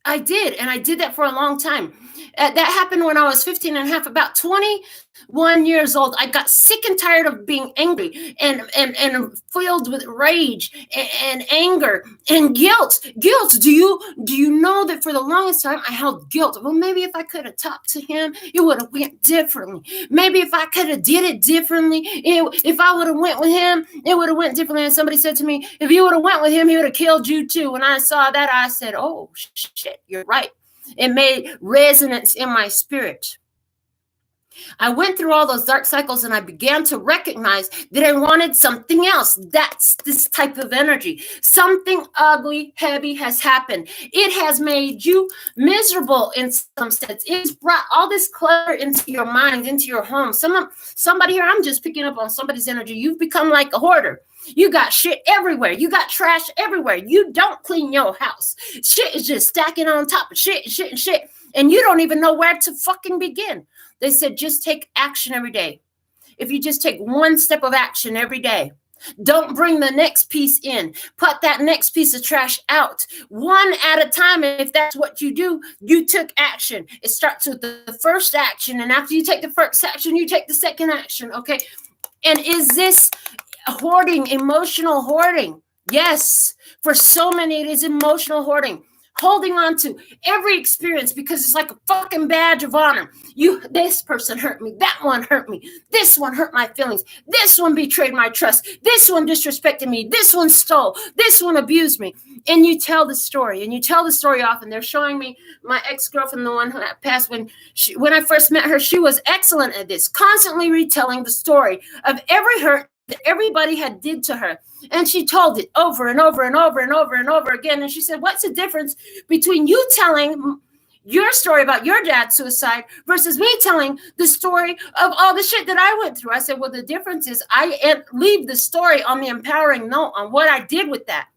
I did, and I did that for a long time. That happened when I was 15 and a half, about 21 years old. I got sick and tired of being angry and filled with rage and anger and guilt. Guilt. Do you know that for the longest time I held guilt? Well, maybe if I could have talked to him, it would have went differently. Maybe if I could have did it differently, if I would have went with him, it would have went differently. And somebody said to me, if you would have went with him, he would have killed you too. When I saw that, I said, oh shit, you're right. It made resonance in my spirit. I went through all those dark cycles and I began to recognize that I wanted something else. That's this type of energy. Something ugly, heavy has happened. It has made you miserable in some sense. It's brought all this clutter into your mind, into your home. Somebody here, I'm just picking up on somebody's energy. You've become like a hoarder. You got shit everywhere. You got trash everywhere. You don't clean your house. Shit is just stacking on top of shit. And you don't even know where to fucking begin. They said, just take action every day. If you just take one step of action every day, Don't bring the next piece in. Put that next piece of trash out. One at a time. If that's what you do, you took action. It starts with the first action. And after you take the first action, you take the second action. Okay. And is this hoarding, emotional hoarding? Yes. For so many, it is emotional hoarding. Holding on to every experience because it's like a fucking badge of honor. This person hurt me. That one hurt me. This one hurt my feelings. This one betrayed my trust. This one disrespected me. This one stole. This one abused me. And you tell the story, and you tell the story often. They're showing me my ex-girlfriend, the one who passed when I first met her. She was excellent at this, constantly retelling the story of every hurt that everybody had did to her. And she told it over and over and over and over and over again. And she said, what's the difference between you telling your story about your dad's suicide versus me telling the story of all the shit that I went through? I said, well, the difference is I leave the story on the empowering note on what I did with that.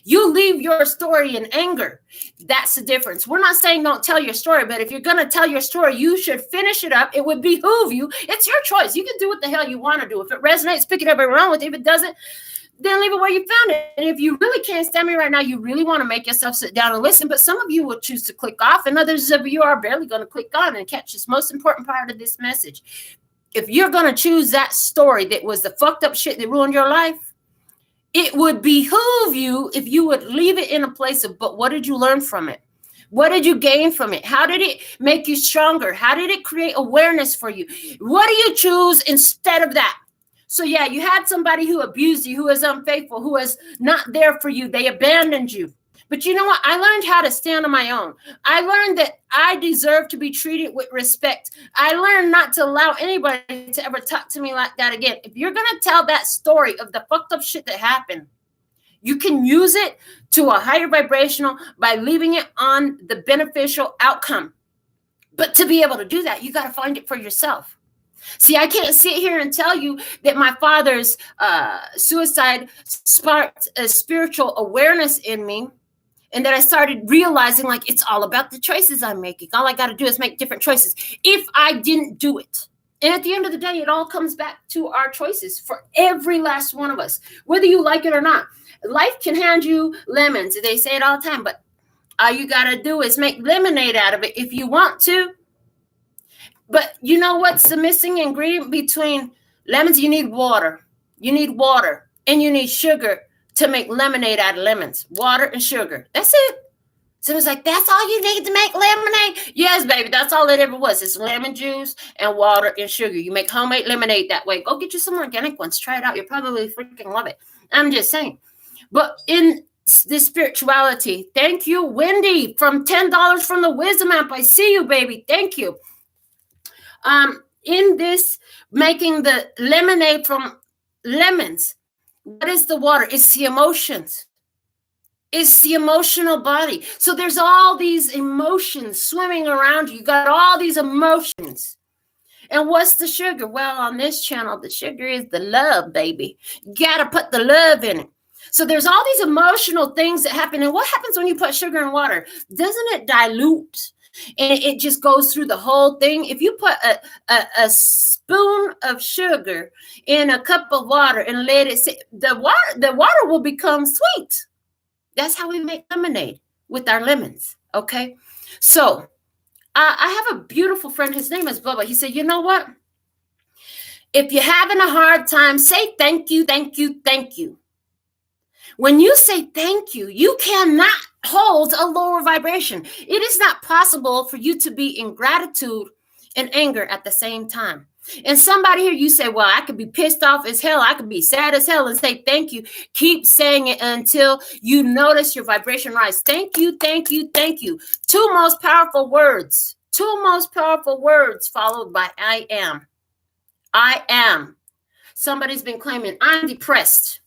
You leave your story in anger. That's the difference. We're not saying don't tell your story, but if you're going to tell your story, you should finish it up. It would behoove you. It's your choice. You can do what the hell you want to do. If it resonates, pick it up and run with it. If it doesn't, then leave it where you found it. And if you really can't stand me right now, you really want to make yourself sit down and listen. But some of you will choose to click off, and others of you are barely going to click on and catch this most important part of this message. If you're going to choose that story that was the fucked up shit that ruined your life, it would behoove you if you would leave it in a place of, but what did you learn from it? What did you gain from it? How did it make you stronger? How did it create awareness for you? What do you choose instead of that? So yeah, you had somebody who abused you, who was unfaithful, who was not there for you. They abandoned you. But you know what? I learned how to stand on my own. I learned that I deserve to be treated with respect. I learned not to allow anybody to ever talk to me like that again. If you're going to tell that story of the fucked up shit that happened, you can use it to a higher vibrational by leaving it on the beneficial outcome. But to be able to do that, you got to find it for yourself. See, I can't sit here and tell you that my father's suicide sparked a spiritual awareness in me. And then I started realizing, like, it's all about the choices I'm making. All I got to do is make different choices. If I didn't do it. And at the end of the day, it all comes back to our choices for every last one of us, whether you like it or not. Life can hand you lemons. They say it all the time, but all you got to do is make lemonade out of it if you want to. But you know what's the missing ingredient between lemons? You need water. You need water and you need sugar to make lemonade out of lemons, water and sugar. That's it. So it's like, that's all you need to make lemonade? Yes, baby, that's all it ever was. It's lemon juice and water and sugar. You make homemade lemonade that way. Go get you some organic ones. Try it out. You'll probably freaking love it. I'm just saying. But in this spirituality, thank you, Wendy, from $10 from the Wisdom app. I see you, baby. Thank you. In this, making the lemonade from lemons, what is the water? It's the emotions. It's the emotional body. So there's all these emotions swimming around you. You got all these emotions. And what's the sugar? Well, on this channel, the sugar is the love, baby. You got to put the love in it. So there's all these emotional things that happen. And what happens when you put sugar in water? Doesn't it dilute? And it just goes through the whole thing. If you put a spoon of sugar in a cup of water and let it sit, the water will become sweet. That's how we make lemonade with our lemons. Okay. So I have a beautiful friend. His name is Bubba. He said, you know what? If you're having a hard time, say thank you, thank you, thank you. When you say thank you, you cannot hold a lower vibration. It is not possible for you to be in gratitude and anger at the same time. And somebody here, you say, well, I could be pissed off as hell. I could be sad as hell and say thank you. Keep saying it until you notice your vibration rise. Thank you, thank you, thank you. Two most powerful words followed by I am. I am. Somebody's been claiming I'm depressed.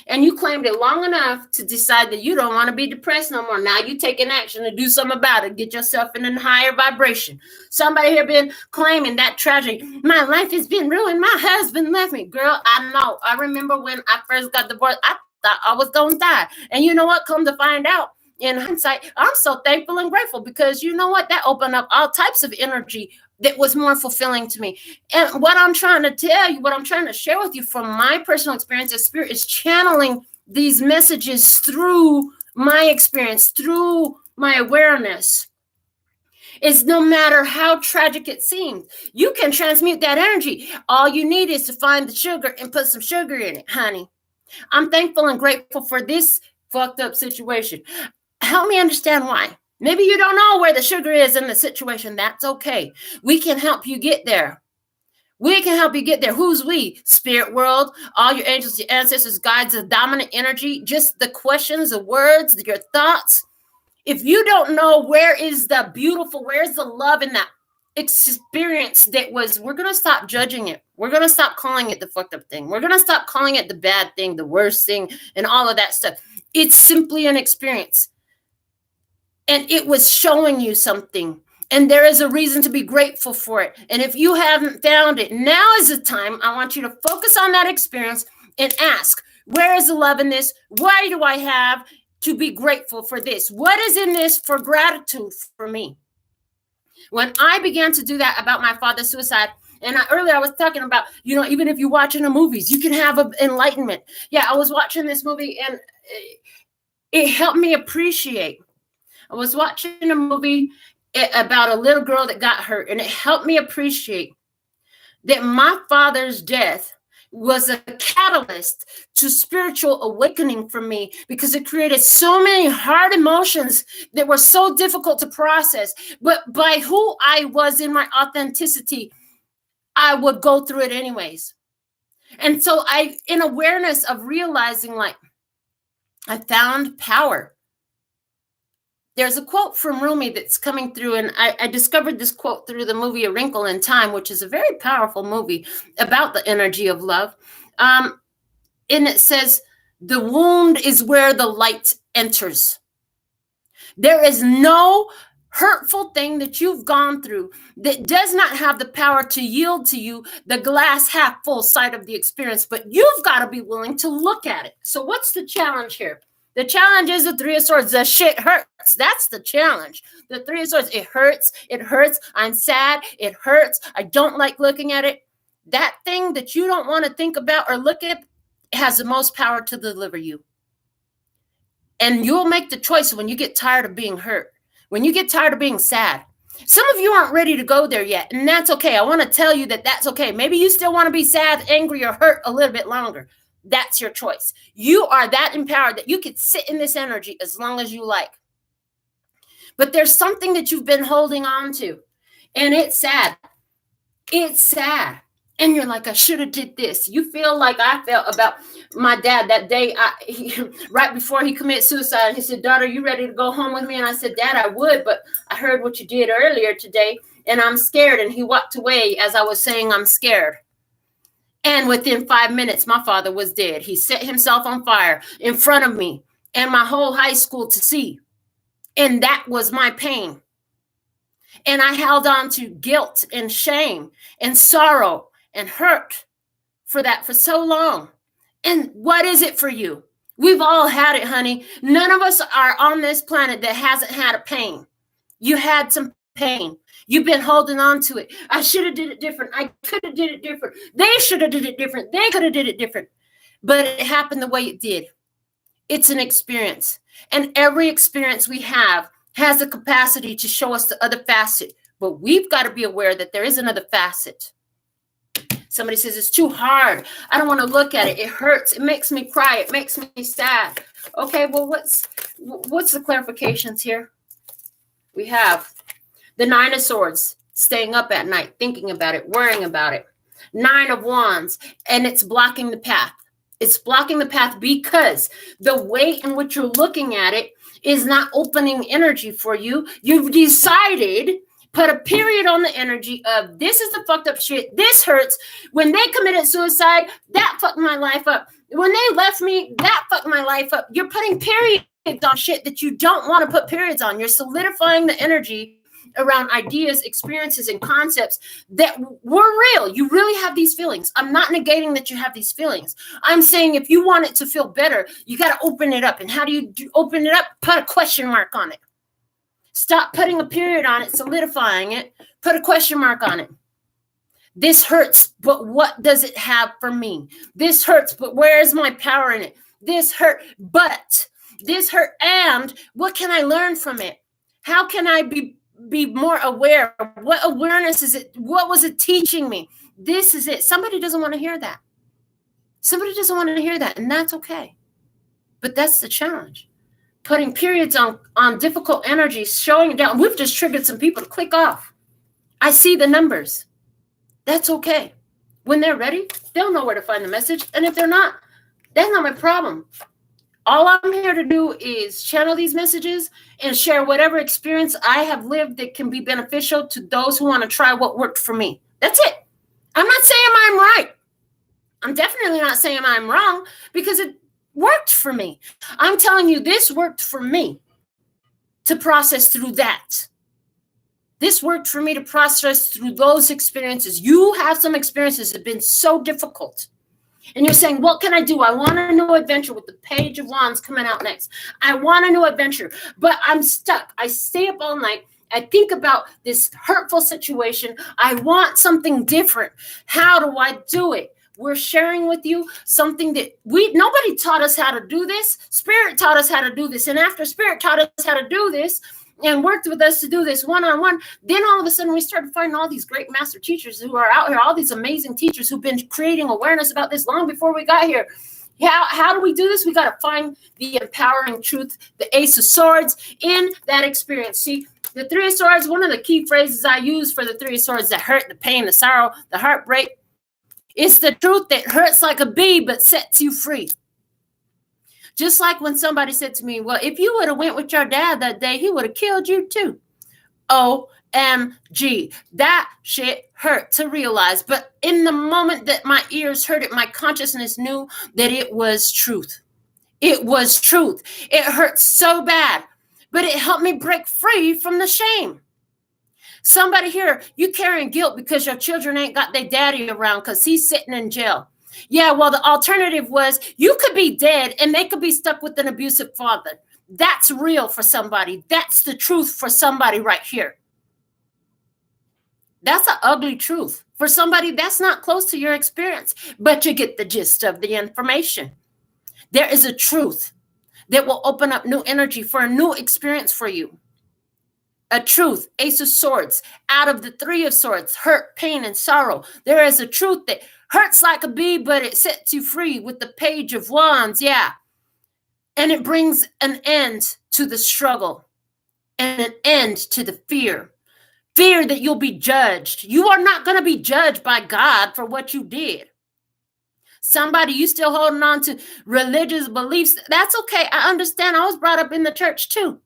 And you claimed it long enough to decide that you don't want to be depressed no more. Now you taking action to do something about it. Get yourself in a higher vibration. Somebody here been claiming that tragedy. My life has been ruined. My husband left me. Girl, I know. I remember when I first got divorced, I thought I was going to die. And you know what? Come to find out, in hindsight, I'm so thankful and grateful because you know what? That opened up all types of energy that was more fulfilling to me. And what I'm trying to tell you, what I'm trying to share with you from my personal experience as spirit is channeling these messages through my experience, through my awareness. Is no matter how tragic it seems, you can transmute that energy. All you need is to find the sugar and put some sugar in it, honey. I'm thankful and grateful for this fucked up situation. Help me understand why. Maybe you don't know where the sugar is in the situation. That's okay. We can help you get there. We can help you get there. Who's we? Spirit world, all your angels, your ancestors, guides, the dominant energy, just the questions, the words, your thoughts. If you don't know where is the beautiful, where's the love in that experience that was, we're going to stop judging it. We're going to stop calling it the fucked up thing. We're going to stop calling it the bad thing, the worst thing, and all of that stuff. It's simply an experience. And it was showing you something. And there is a reason to be grateful for it. And if you haven't found it, now is the time. I want you to focus on that experience and ask, where is the love in this? Why do I have to be grateful for this? What is in this for gratitude for me? When I began to do that about my father's suicide, and earlier I was talking about, even if you're watching the movies, you can have an enlightenment. Yeah, I was watching this movie and it helped me appreciate. I was watching a movie about a little girl that got hurt, and it helped me appreciate that my father's death was a catalyst to spiritual awakening for me, because it created so many hard emotions that were so difficult to process. But by who I was in my authenticity, I would go through it anyways. And so in awareness of realizing, like, I found power. There's a quote from Rumi that's coming through, and I discovered this quote through the movie A Wrinkle in Time, which is a very powerful movie about the energy of love. And it says, the wound is where the light enters. There is no hurtful thing that you've gone through that does not have the power to yield to you the glass half full side of the experience, but you've got to be willing to look at it. So what's the challenge here? The challenge is the Three of Swords. The shit hurts. That's the challenge. The Three of Swords. It hurts. It hurts. I'm sad. It hurts. I don't like looking at it. That thing that you don't want to think about or look at has the most power to deliver you. And you'll make the choice when you get tired of being hurt, when you get tired of being sad. Some of you aren't ready to go there yet, and that's okay. I want to tell you that that's okay. Maybe you still want to be sad, angry, or hurt a little bit longer. That's your choice. You are that empowered that you could sit in this energy as long as you like. But there's something that you've been holding on to, and it's sad. It's sad. And you're like, I should have did this. You feel like I felt about my dad that day, right before he committed suicide. He said, daughter, you ready to go home with me? And I said, Dad, I would, but I heard what you did earlier today, and I'm scared. And he walked away as I was saying, I'm scared. And within 5 minutes, my father was dead. He set himself on fire in front of me and my whole high school to see. And that was my pain. And I held on to guilt and shame and sorrow and hurt for that for so long. And what is it for you? We've all had it, honey. None of us are on this planet that hasn't had a pain. You had some pain. You've been holding on to it. I should have did it different. I could have did it different. They should have did it different. They could have did it different. But it happened the way it did. It's an experience. And every experience we have has the capacity to show us the other facet. But we've got to be aware that there is another facet. Somebody says, it's too hard. I don't want to look at it. It hurts. It makes me cry. It makes me sad. Okay, well, what's the clarifications here? We have the Nine of Swords, staying up at night, thinking about it, worrying about it. Nine of Wands, and it's blocking the path. It's blocking the path because the way in which you're looking at it is not opening energy for you. You've decided, put a period on the energy of this is the fucked up shit. This hurts. When they committed suicide, that fucked my life up. When they left me, that fucked my life up. You're putting periods on shit that you don't want to put periods on. You're solidifying the energy around ideas, experiences, and concepts that were real. You really have these feelings. I'm not negating that you have these feelings. I'm saying if you want it to feel better, you got to open it up. And how do you open it up? Put a question mark on it. Stop putting a period on it, solidifying it. Put a question mark on it. This hurts, but what does it have for me? This hurts, but where is my power in it? This hurt, and what can I learn from it? How can I be more aware? What awareness is it? What was it teaching me? This is it. Somebody doesn't want to hear that. Somebody doesn't want to hear that, and that's okay. But that's the challenge. Putting periods on difficult energies, showing it down. We've just triggered some people to click off. I see the numbers. That's okay. When they're ready, they'll know where to find the message. And if they're not, that's not my problem. All I'm here to do is channel these messages and share whatever experience I have lived that can be beneficial to those who want to try what worked for me. That's it. I'm not saying I'm right. I'm definitely not saying I'm wrong because it worked for me. I'm telling you, this worked for me to process through that. This worked for me to process through those experiences. You have some experiences that have been so difficult. And you're saying, what can I do? I want a new adventure with the Page of Wands coming out next. I want a new adventure, but I'm stuck. I stay up all night. I think about this hurtful situation. I want something different. How do I do it? We're sharing with you something that nobody taught us how to do this. Spirit taught us how to do this. And after Spirit taught us how to do this, and worked with us to do this one-on-one, then all of a sudden we started finding all these great master teachers who are out here, all these amazing teachers who've been creating awareness about this long before we got here. How do we do this? We got to find the empowering truth, the Ace of Swords in that experience. See, the Three of Swords, one of the key phrases I use for the Three of Swords, the hurt, the pain, the sorrow, the heartbreak, it's the truth that hurts like a bee but sets you free. Just like when somebody said to me, well, if you would have went with your dad that day, he would have killed you too. OMG. That shit hurt to realize. But in the moment that my ears heard it, my consciousness knew that it was truth. It was truth. It hurt so bad, but it helped me break free from the shame. Somebody here, you carrying guilt because your children ain't got their daddy around because he's sitting in jail. Yeah, well, the alternative was you could be dead and they could be stuck with an abusive father. That's real for somebody. That's the truth for somebody right here. That's an ugly truth for somebody that's not close to your experience, but you get the gist of the information. There is a truth that will open up new energy for a new experience for you. A truth, Ace of Swords, out of the Three of Swords, hurt, pain, and sorrow. There is a truth that hurts like a bee, but it sets you free with the Page of Wands, yeah. And it brings an end to the struggle and an end to the fear. Fear that you'll be judged. You are not going to be judged by God for what you did. Somebody, you still holding on to religious beliefs. That's okay. I understand. I was brought up in the church too.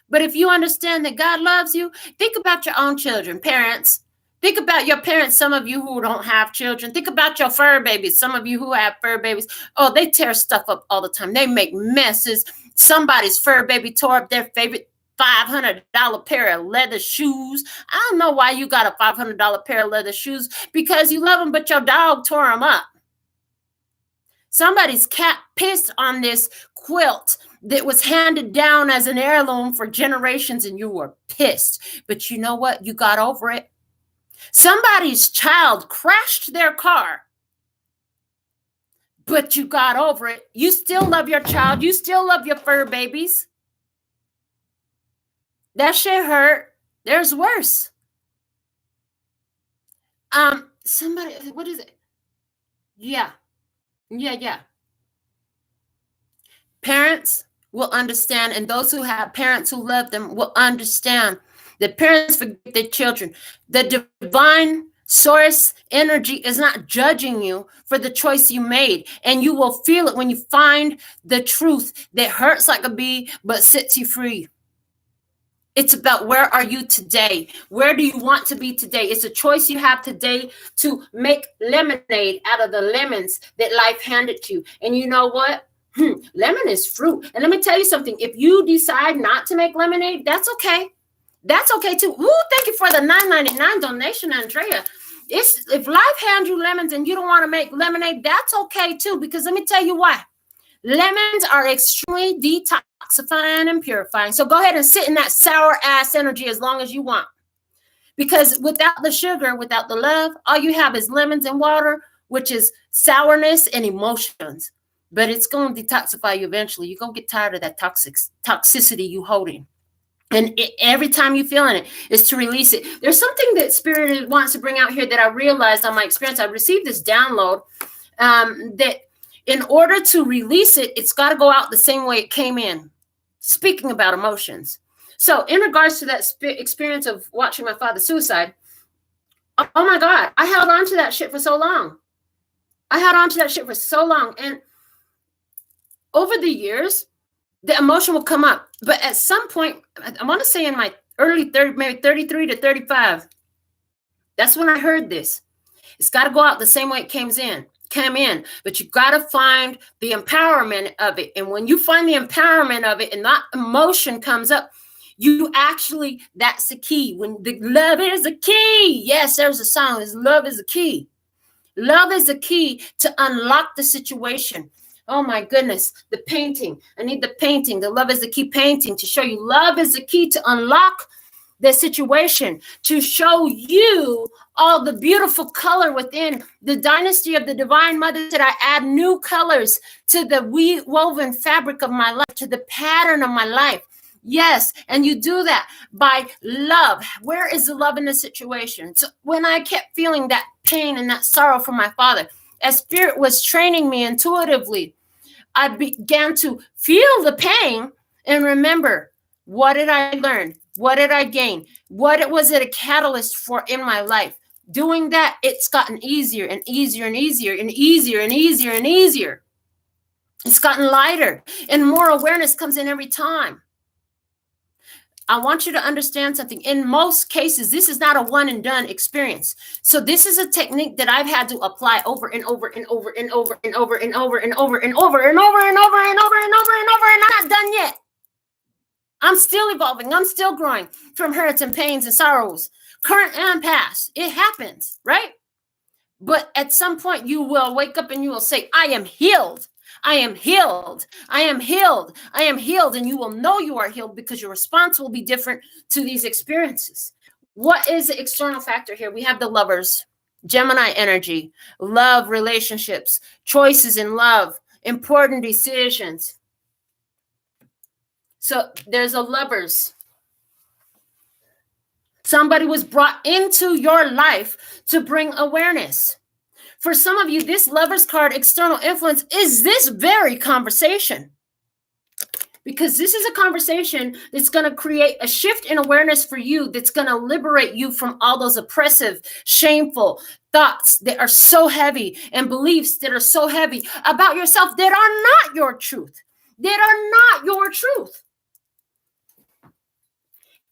But if you understand that God loves you, think about your own children, parents. Think about your parents, some of you who don't have children. Think about your fur babies, some of you who have fur babies. Oh, they tear stuff up all the time. They make messes. Somebody's fur baby tore up their favorite $500 pair of leather shoes. I don't know why you got a $500 pair of leather shoes, because you love them, but your dog tore them up. Somebody's cat pissed on this quilt that was handed down as an heirloom for generations, and you were pissed. But you know what? You got over it. Somebody's child crashed their car, but you got over it. You still love your child. You still love your fur babies. That shit hurt. There's worse. Somebody, what is it? Yeah. Parents will understand, and those who have parents who love them will understand that parents forget their children. The divine source energy is not judging you for the choice you made, and you will feel it when you find the truth that hurts like a bee but sets you free. It's about, where are you today? Where do you want to be today? It's a choice you have today to make lemonade out of the lemons that life handed to you. And you know what? Lemon is fruit. And let me tell you something. If you decide not to make lemonade, that's okay. That's okay too. Ooh, thank you for the $9.99 donation, Andrea. If life hands you lemons and you don't want to make lemonade, that's okay too. Because let me tell you why. Lemons are extremely detoxifying and purifying. So go ahead and sit in that sour ass energy as long as you want. Because without the sugar, without the love, all you have is lemons and water, which is sourness and emotions. But it's going to detoxify you eventually. You're going to get tired of that toxicity you holding. And every time you're feeling it is to release it. There's something that Spirit wants to bring out here that I realized on my experience. I received this download that in order to release it, it's got to go out the same way it came in. Speaking about emotions. So in regards to that experience of watching my father's suicide, oh my God, I held on to that shit for so long. And over the years, the emotion will come up. But at some point, I want to say in my early 30s, maybe 33 to 35, that's when I heard this. It's got to go out the same way it came in, but you got to find the empowerment of it. And when you find the empowerment of it and that emotion comes up, you actually, that's the key. When the love is the key. Yes, there's a song. Love is the key. Love is the key to unlock the situation. Oh my goodness, the painting. I need the painting. The love is the key painting to show you love is the key to unlock the situation, to show you all the beautiful color within the dynasty of the Divine Mother. That I add new colors to the woven fabric of my life, to the pattern of my life. Yes, and you do that by love. Where is the love in the situation? So when I kept feeling that pain and that sorrow for my father, as Spirit was training me intuitively, I began to feel the pain and remember, what did I learn? What did I gain? What was it a catalyst for in my life? Doing that, it's gotten easier and easier and easier and easier and easier and easier. It's gotten lighter and more awareness comes in every time. I want you to understand something. In most cases, this is not a one and done experience. So this is a technique that I've had to apply over and over and over and over and over and over and over and over and over and over and over and over and over, and I'm not done yet. I'm still evolving. I'm still growing from hurts and pains and sorrows, current and past. It happens, right? But at some point you will wake up and you will say, I am healed. I am healed. I am healed. I am healed. And you will know you are healed because your response will be different to these experiences. What is the external factor here? We have the Lovers, Gemini energy, love, relationships, choices in love, important decisions. So there's a Lovers. Somebody was brought into your life to bring awareness. For some of you, this Lovers card, external influence, is this very conversation. Because this is a conversation that's going to create a shift in awareness for you that's going to liberate you from all those oppressive, shameful thoughts that are so heavy and beliefs that are so heavy about yourself that are not your truth. That are not your truth.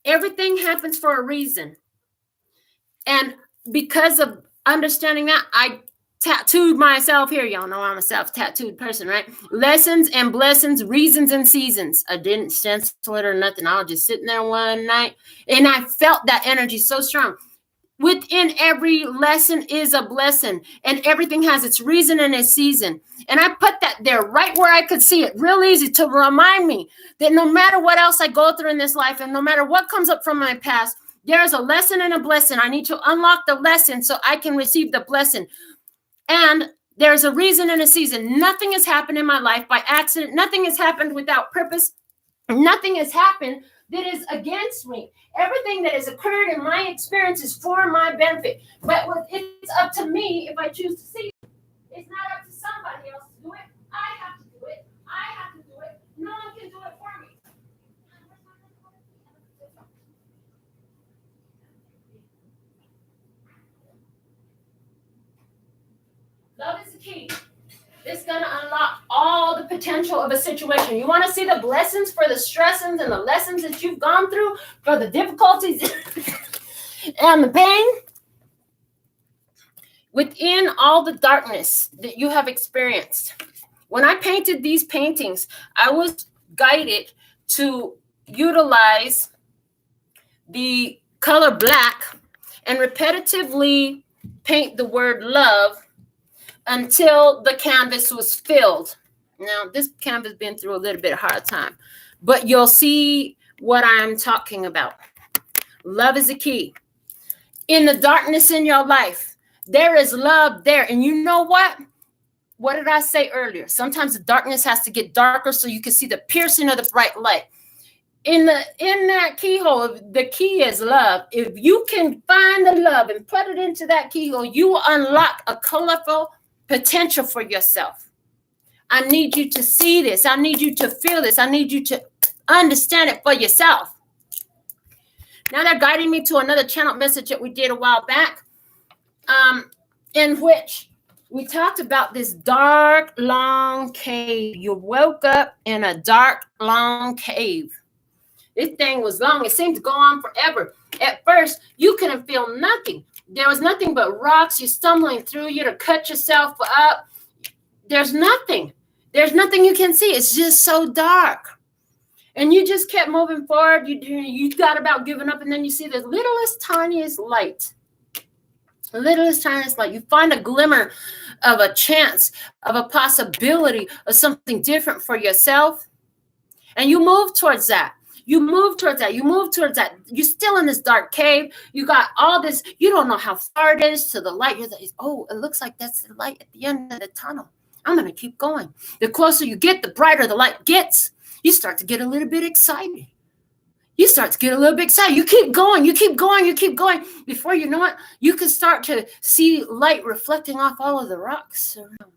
Everything happens for a reason. And because of understanding that, I tattooed myself here. Y'all know I'm a self-tattooed person, right? Lessons and blessings, reasons and seasons. I didn't stencil it or nothing. I was just sitting there one night and I felt that energy so strong. Within every lesson is a blessing and everything has its reason and its season. And I put that there right where I could see it, real easy to remind me that no matter what else I go through in this life and no matter what comes up from my past, there's a lesson and a blessing. I need to unlock the lesson so I can receive the blessing. And there's a reason and a season. Nothing has happened in my life by accident. Nothing has happened without purpose. Nothing has happened that is against me. Everything that has occurred in my experience is for my benefit. But it's up to me if I choose to see it. It's not up to somebody else to do it. I have to do it. I have to do it. No one can do it for me. Love is the key. It's going to unlock all the potential of a situation. You want to see the blessings for the stressings and the lessons that you've gone through, for the difficulties and the pain? Within all the darkness that you have experienced. When I painted these paintings, I was guided to utilize the color black and repetitively paint the word love until the canvas was filled. Now, this canvas been through a little bit hard time, but you'll see what I'm talking about. Love is the key. In the darkness in your life, there is love there. And you know what? What did I say earlier? Sometimes the darkness has to get darker so you can see the piercing of the bright light. In that keyhole, the key is love. If you can find the love and put it into that keyhole, you will unlock a colorful potential for yourself. I need you to see this. I need you to feel this. I need you to understand it for yourself. Now they're guiding me to another channel message that we did a while back, in which we talked about this dark, long cave. You woke up in a dark, long cave. This thing was long. It seemed to go on forever. At first, you couldn't feel nothing. There was nothing but rocks. You're stumbling through. You to cut yourself up. There's nothing. There's nothing you can see. It's just so dark. And you just kept moving forward. You got about giving up, and then you see the littlest, tiniest light. The littlest, tiniest light. You find a glimmer of a chance, of a possibility of something different for yourself. And you move towards that. You move towards that. You move towards that. You're still in this dark cave. You got all this. You don't know how far it is to the light. You're like, oh, it looks like that's the light at the end of the tunnel. I'm going to keep going. The closer you get, the brighter the light gets. You start to get a little bit excited. You start to get a little bit excited. You keep going. You keep going. You keep going. Before you know it, you can start to see light reflecting off all of the rocks around.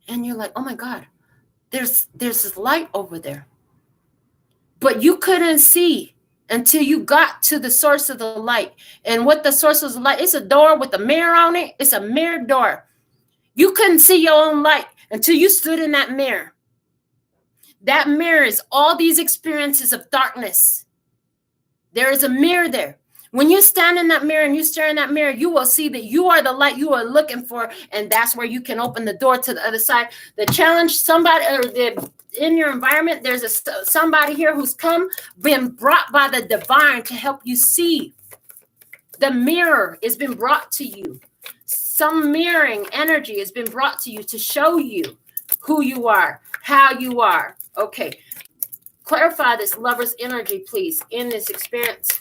And you're like, oh, my God, there's this light over there. But you couldn't see until you got to the source of the light. And what the source of the light, it's a door with a mirror on it. It's a mirror door. You couldn't see your own light until you stood in that mirror. That mirror is all these experiences of darkness. There is a mirror there. When you stand in that mirror and you stare in that mirror, you will see that you are the light you are looking for. And that's where you can open the door to the other side. The challenge, somebody in your environment, there's somebody here who's been brought by the divine to help you see. The mirror has been brought to you. Some mirroring energy has been brought to you to show you who you are, how you are. Okay. Clarify this lover's energy, please, in this experience.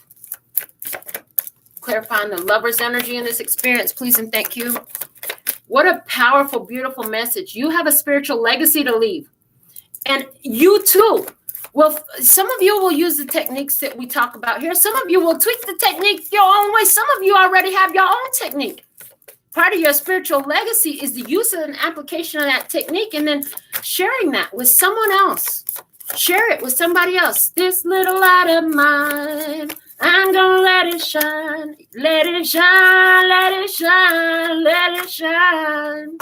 Clarifying the lover's energy in this experience, please, and thank you. What a powerful, beautiful message. You have a spiritual legacy to leave. And you too. Well, some of you will use the techniques that we talk about here. Some of you will tweak the technique your own way. Some of you already have your own technique. Part of your spiritual legacy is the use and application of that technique and then sharing that with someone else. Share it with somebody else. This little light of mine, I'm going to let it shine. Let it shine, let it shine, let it shine.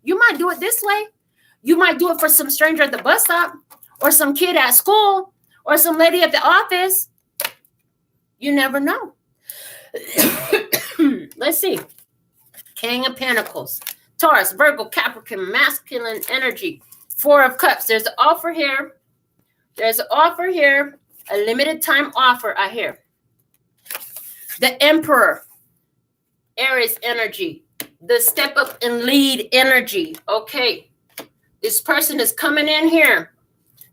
You might do it this way. You might do it for some stranger at the bus stop or some kid at school or some lady at the office. You never know. Let's see. King of Pentacles, Taurus, Virgo, Capricorn, masculine energy, Four of Cups. There's an offer here. There's an offer here, a limited time offer, I hear. The Emperor, Aries energy, the step up and lead energy. Okay, this person is coming in here.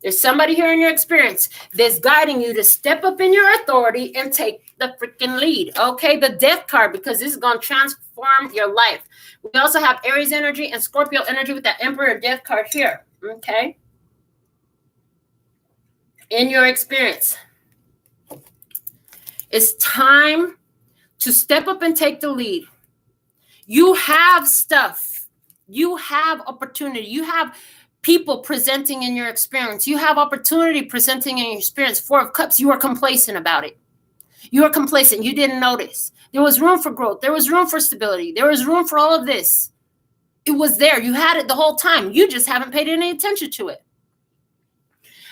There's somebody here in your experience that's guiding you to step up in your authority and take the freaking lead. Okay, the Death card, because this is going to transform your life. We also have Aries energy and Scorpio energy with that Emperor Death card here. Okay. In your experience, it's time to step up and take the lead. You have stuff. You have opportunity. You have people presenting in your experience. You have opportunity presenting in your experience. Four of Cups, you are complacent about it. You are complacent. You didn't notice. There was room for growth. There was room for stability. There was room for all of this. It was there. You had it the whole time. You just haven't paid any attention to it.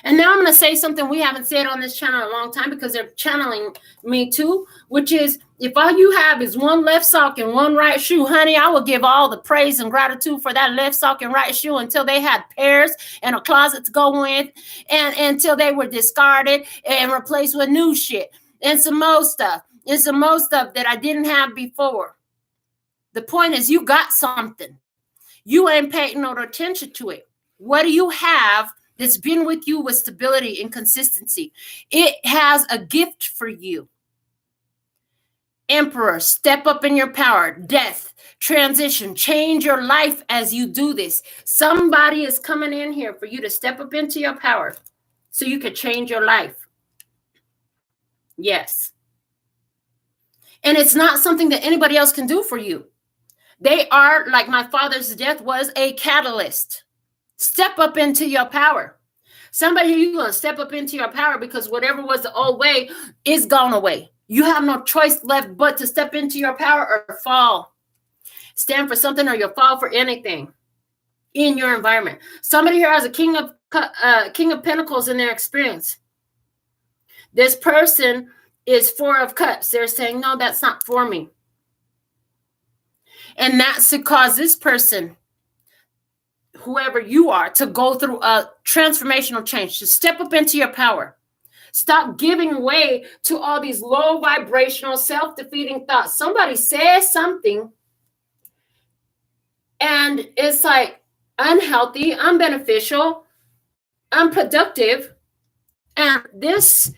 And now I'm going to say something we haven't said on this channel in a long time because they're channeling me too, which is if all you have is one left sock and one right shoe, honey, I will give all the praise and gratitude for that left sock and right shoe until they had pairs and a closet to go with and until they were discarded and replaced with new shit and some more stuff and some more stuff that I didn't have before. The point is you got something. You ain't paying no attention to it. What do you have that's been with you with stability and consistency? It has a gift for you. Emperor, step up in your power. Death, transition, change your life as you do this. Somebody is coming in here for you to step up into your power so you can change your life. Yes. And it's not something that anybody else can do for you. They are, like my father's death was, a catalyst. Step up into your power. Somebody here, you're going to step up into your power because whatever was the old way is gone away. You have no choice left but to step into your power or fall. Stand for something or you'll fall for anything in your environment. Somebody here has a King of Pentacles in their experience. This person is Four of Cups. They're saying, no, that's not for me. And that's to cause this person, whoever you are, to go through a transformational change, to step up into your power. Stop giving way to all these low vibrational, self-defeating thoughts. Somebody says something and it's like unhealthy, unbeneficial, unproductive. And this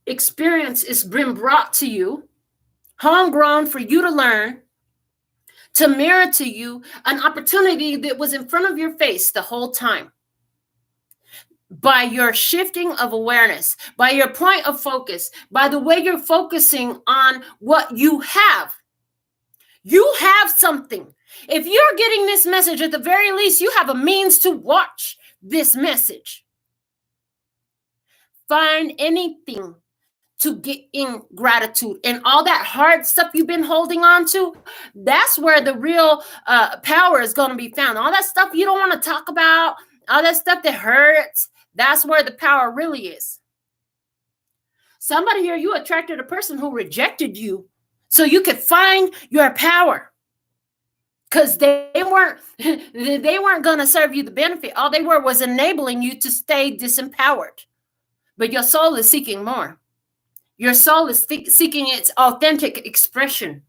experience is been brought to you, homegrown for you to learn, to mirror to you an opportunity that was in front of your face the whole time. By your shifting of awareness, by your point of focus, by the way you're focusing on what you have something. If you're getting this message, at the very least, you have a means to watch this message. Find anything to get in gratitude, and all that hard stuff you've been holding on to, that's where the real power is going to be found. All that stuff you don't want to talk about, all that stuff that hurts, that's where the power really is. Somebody here, you attracted a person who rejected you so you could find your power, because they weren't going to serve you the benefit. All they were was enabling you to stay disempowered. But your soul is seeking more. Your soul is seeking its authentic expression.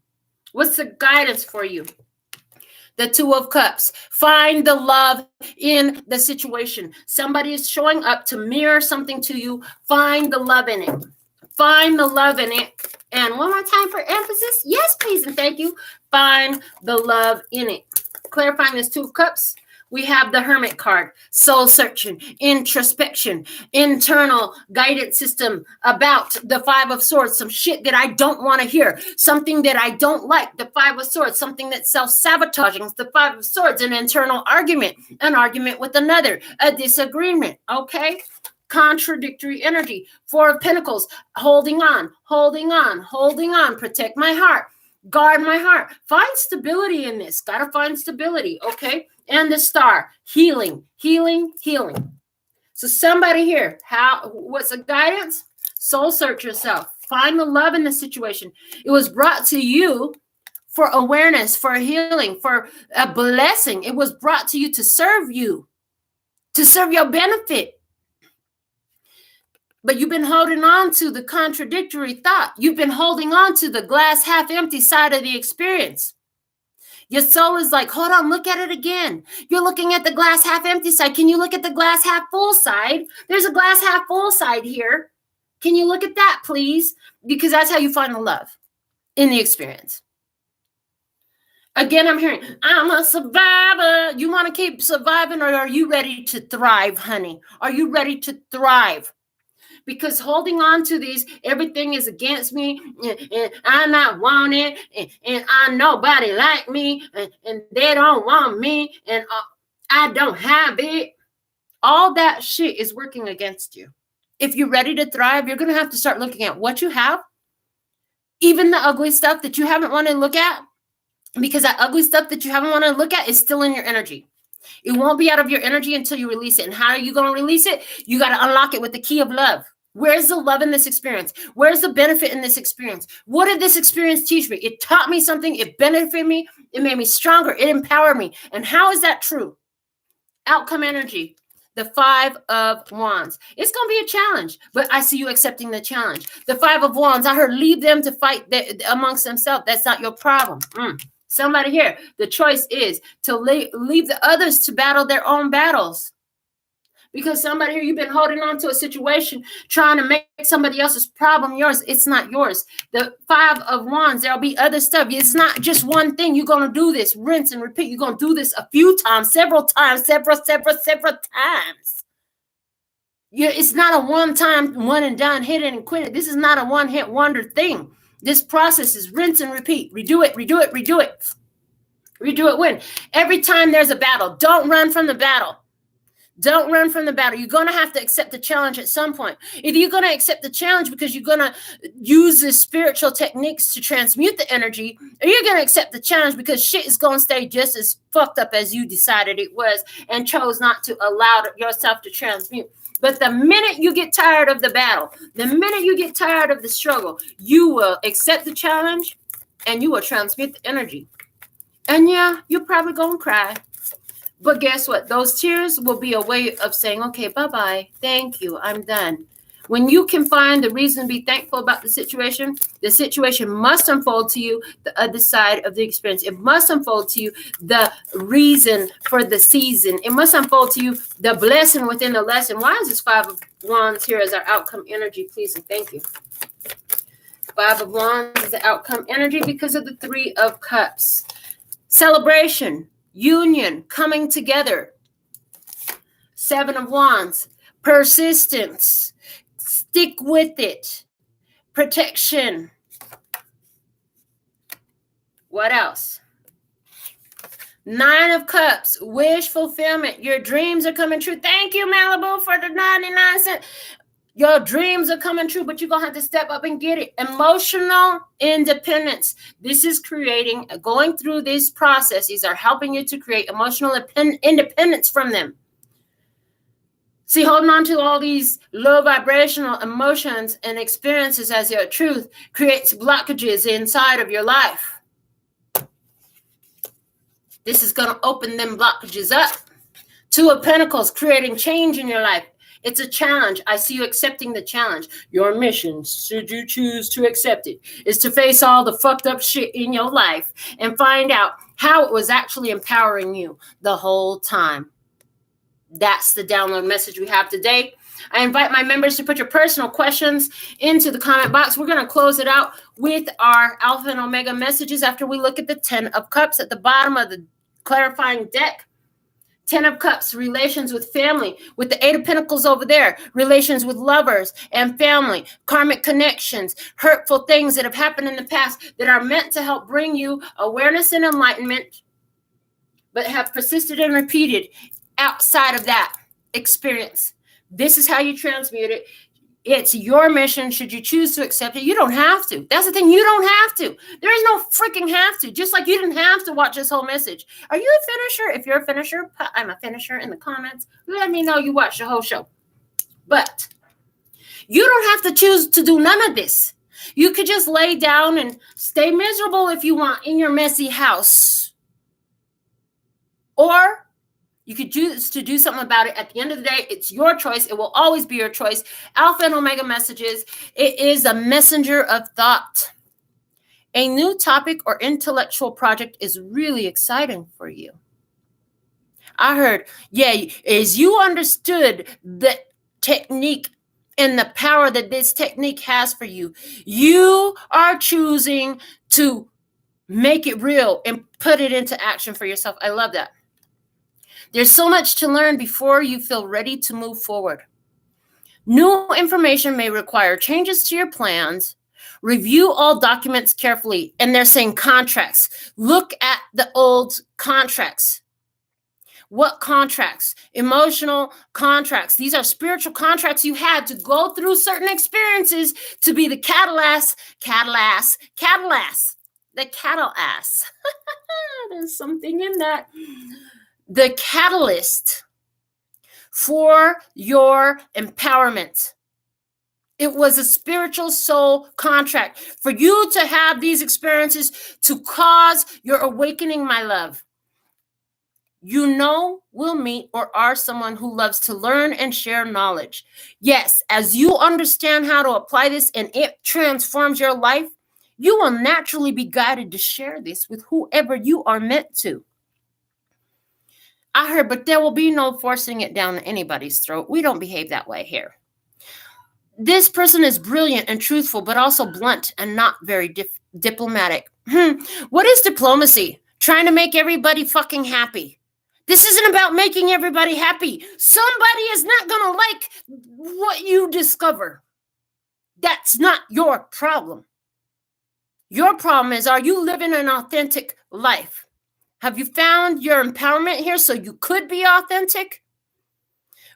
What's the guidance for you? The Two of Cups. Find the love in the situation. Somebody is showing up to mirror something to you. Find the love in it. Find the love in it. And one more time for emphasis. Yes, please, and thank you. Find the love in it. Clarifying this Two of Cups. We have the Hermit card, soul searching, introspection, internal guidance system about the Five of Swords, some shit that I don't want to hear, something that I don't like, the Five of Swords, something that's self-sabotaging, the Five of Swords, an internal argument, an argument with another, a disagreement, okay? Contradictory energy, Four of Pentacles, holding on, protect my heart, guard my heart, find stability in this, gotta find stability, okay? And the Star, healing. So somebody here, what's the guidance? Soul search yourself. Find the love in the situation. It was brought to you for awareness, for healing, for a blessing. It was brought to you, to serve your benefit. But you've been holding on to the contradictory thought. You've been holding on to the glass half empty side of the experience. Your soul is like, hold on, look at it again. You're looking at the glass half empty side. Can you look at the glass half full side? There's a glass half full side here. Can you look at that, please? Because that's how you find the love in the experience. Again, I'm hearing, I'm a survivor. You want to keep surviving, or are you ready to thrive, honey? Are you ready to thrive? Because holding on to these, everything is against me, and I'm not wanted, and I'm nobody like me, and they don't want me, and I don't have it. All that shit is working against you. If you're ready to thrive, you're going to have to start looking at what you have, even the ugly stuff that you haven't wanted to look at, because that ugly stuff that you haven't wanted to look at is still in your energy. It won't be out of your energy until you release it. And how are you going to release it? You got to unlock it with the key of love. Where's the love in this experience? Where's the benefit in this experience? What did this experience teach me? It taught me something. It benefited me. It made me stronger. It empowered me. And how is that true? Outcome energy. The Five of Wands. It's going to be a challenge, but I see you accepting the challenge. The Five of Wands, I heard, leave them to fight amongst themselves. That's not your problem. Somebody here, the choice is to leave the others to battle their own battles. Because somebody here, you've been holding on to a situation, trying to make somebody else's problem yours. It's not yours. The 5 of Wands, there'll be other stuff. It's not just one thing. You're going to do this, rinse and repeat. You're going to do this a few times, several times. It's not a one-time, one and done, hit it and quit it. This is not a one-hit wonder thing. This process is rinse and repeat. Redo it. Redo it when? Every time there's a battle. Don't run from the battle. Don't run from the battle. You're going to have to accept the challenge at some point. Either you're going to accept the challenge because you're going to use the spiritual techniques to transmute the energy, or you're going to accept the challenge because shit is going to stay just as fucked up as you decided it was and chose not to allow yourself to transmute. But the minute you get tired of the battle, the minute you get tired of the struggle, you will accept the challenge and you will transmute the energy. And yeah, you're probably going to cry. But guess what? Those tears will be a way of saying, okay, bye-bye. Thank you. I'm done. When you can find the reason to be thankful about the situation must unfold to you the other side of the experience. It must unfold to you the reason for the season. It must unfold to you the blessing within the lesson. Why is this 5 of Wands here as our outcome energy? Please and thank you. 5 of Wands is the outcome energy because of the 3 of Cups. Celebration. Union, coming together. 7 of Wands, persistence, stick with it, protection. What else? 9 of Cups, wish fulfillment. Your dreams are coming true. Thank you, Malibu, for the 99 cents. Your dreams are coming true, but you're going to have to step up and get it. Emotional independence. This is going through these processes are helping you to create emotional independence from them. See, holding on to all these low vibrational emotions and experiences as your truth creates blockages inside of your life. This is going to open them blockages up. 2 of Pentacles, creating change in your life. It's a challenge. I see you accepting the challenge. Your mission, should you choose to accept it, is to face all the fucked up shit in your life and find out how it was actually empowering you the whole time. That's the download message we have today. I invite my members to put your personal questions into the comment box. We're going to close it out with our Alpha and Omega messages after we look at the 10 of Cups at the bottom of the clarifying deck. 10 of Cups, relations with family, with the 8 of Pentacles over there, relations with lovers and family, karmic connections, hurtful things that have happened in the past that are meant to help bring you awareness and enlightenment, but have persisted and repeated outside of that experience. This is how you transmute it. It's your mission. Should you choose to accept it, you don't have to. That's the thing. You don't have to. There is no freaking have to. Just like you didn't have to watch this whole message. Are you a finisher? If you're a finisher, I'm a finisher in the comments. Let me know you watched the whole show. But you don't have to choose to do none of this. You could just lay down and stay miserable if you want in your messy house. Or you could choose to do something about it. At the end of the day, it's your choice. It will always be your choice. Alpha and Omega messages. It is a messenger of thought. A new topic or intellectual project is really exciting for you. I heard, as you understood the technique and the power that this technique has for you, you are choosing to make it real and put it into action for yourself. I love that. There's so much to learn before you feel ready to move forward. New information may require changes to your plans. Review all documents carefully. And they're saying contracts. Look at the old contracts. What contracts? Emotional contracts. These are spiritual contracts you had to go through certain experiences to be the catalyst. There's something in that. The catalyst for your empowerment. It was a spiritual soul contract for you to have these experiences to cause your awakening, my love. You will meet or are someone who loves to learn and share knowledge. Yes, as you understand how to apply this and it transforms your life, You will naturally be guided to share this with whoever you are meant to. I heard, but there will be no forcing it down anybody's throat. We don't behave that way here. This person is brilliant and truthful, but also blunt and not very diplomatic. What is diplomacy? Trying to make everybody fucking happy. This isn't about making everybody happy. Somebody is not going to like what you discover. That's not your problem. Your problem is, are you living an authentic life? Have you found your empowerment here so you could be authentic?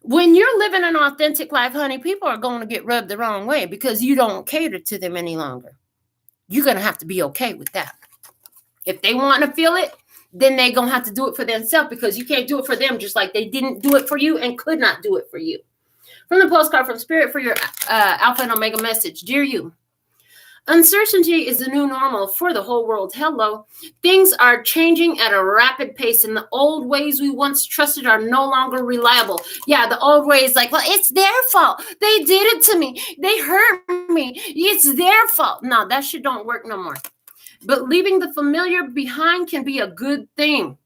When you're living an authentic life, honey, people are going to get rubbed the wrong way because you don't cater to them any longer. You're going to have to be okay with that. If they want to feel it, then they're going to have to do it for themselves because you can't do it for them just like they didn't do it for you and could not do it for you. From the postcard from Spirit for your Alpha and Omega message. Dear you, uncertainty is the new normal for the whole world. Hello. Things are changing at a rapid pace, and the old ways we once trusted are no longer reliable. Yeah, the old ways like, well, it's their fault. They did it to me. They hurt me. It's their fault. No, that shit don't work no more. But leaving the familiar behind can be a good thing.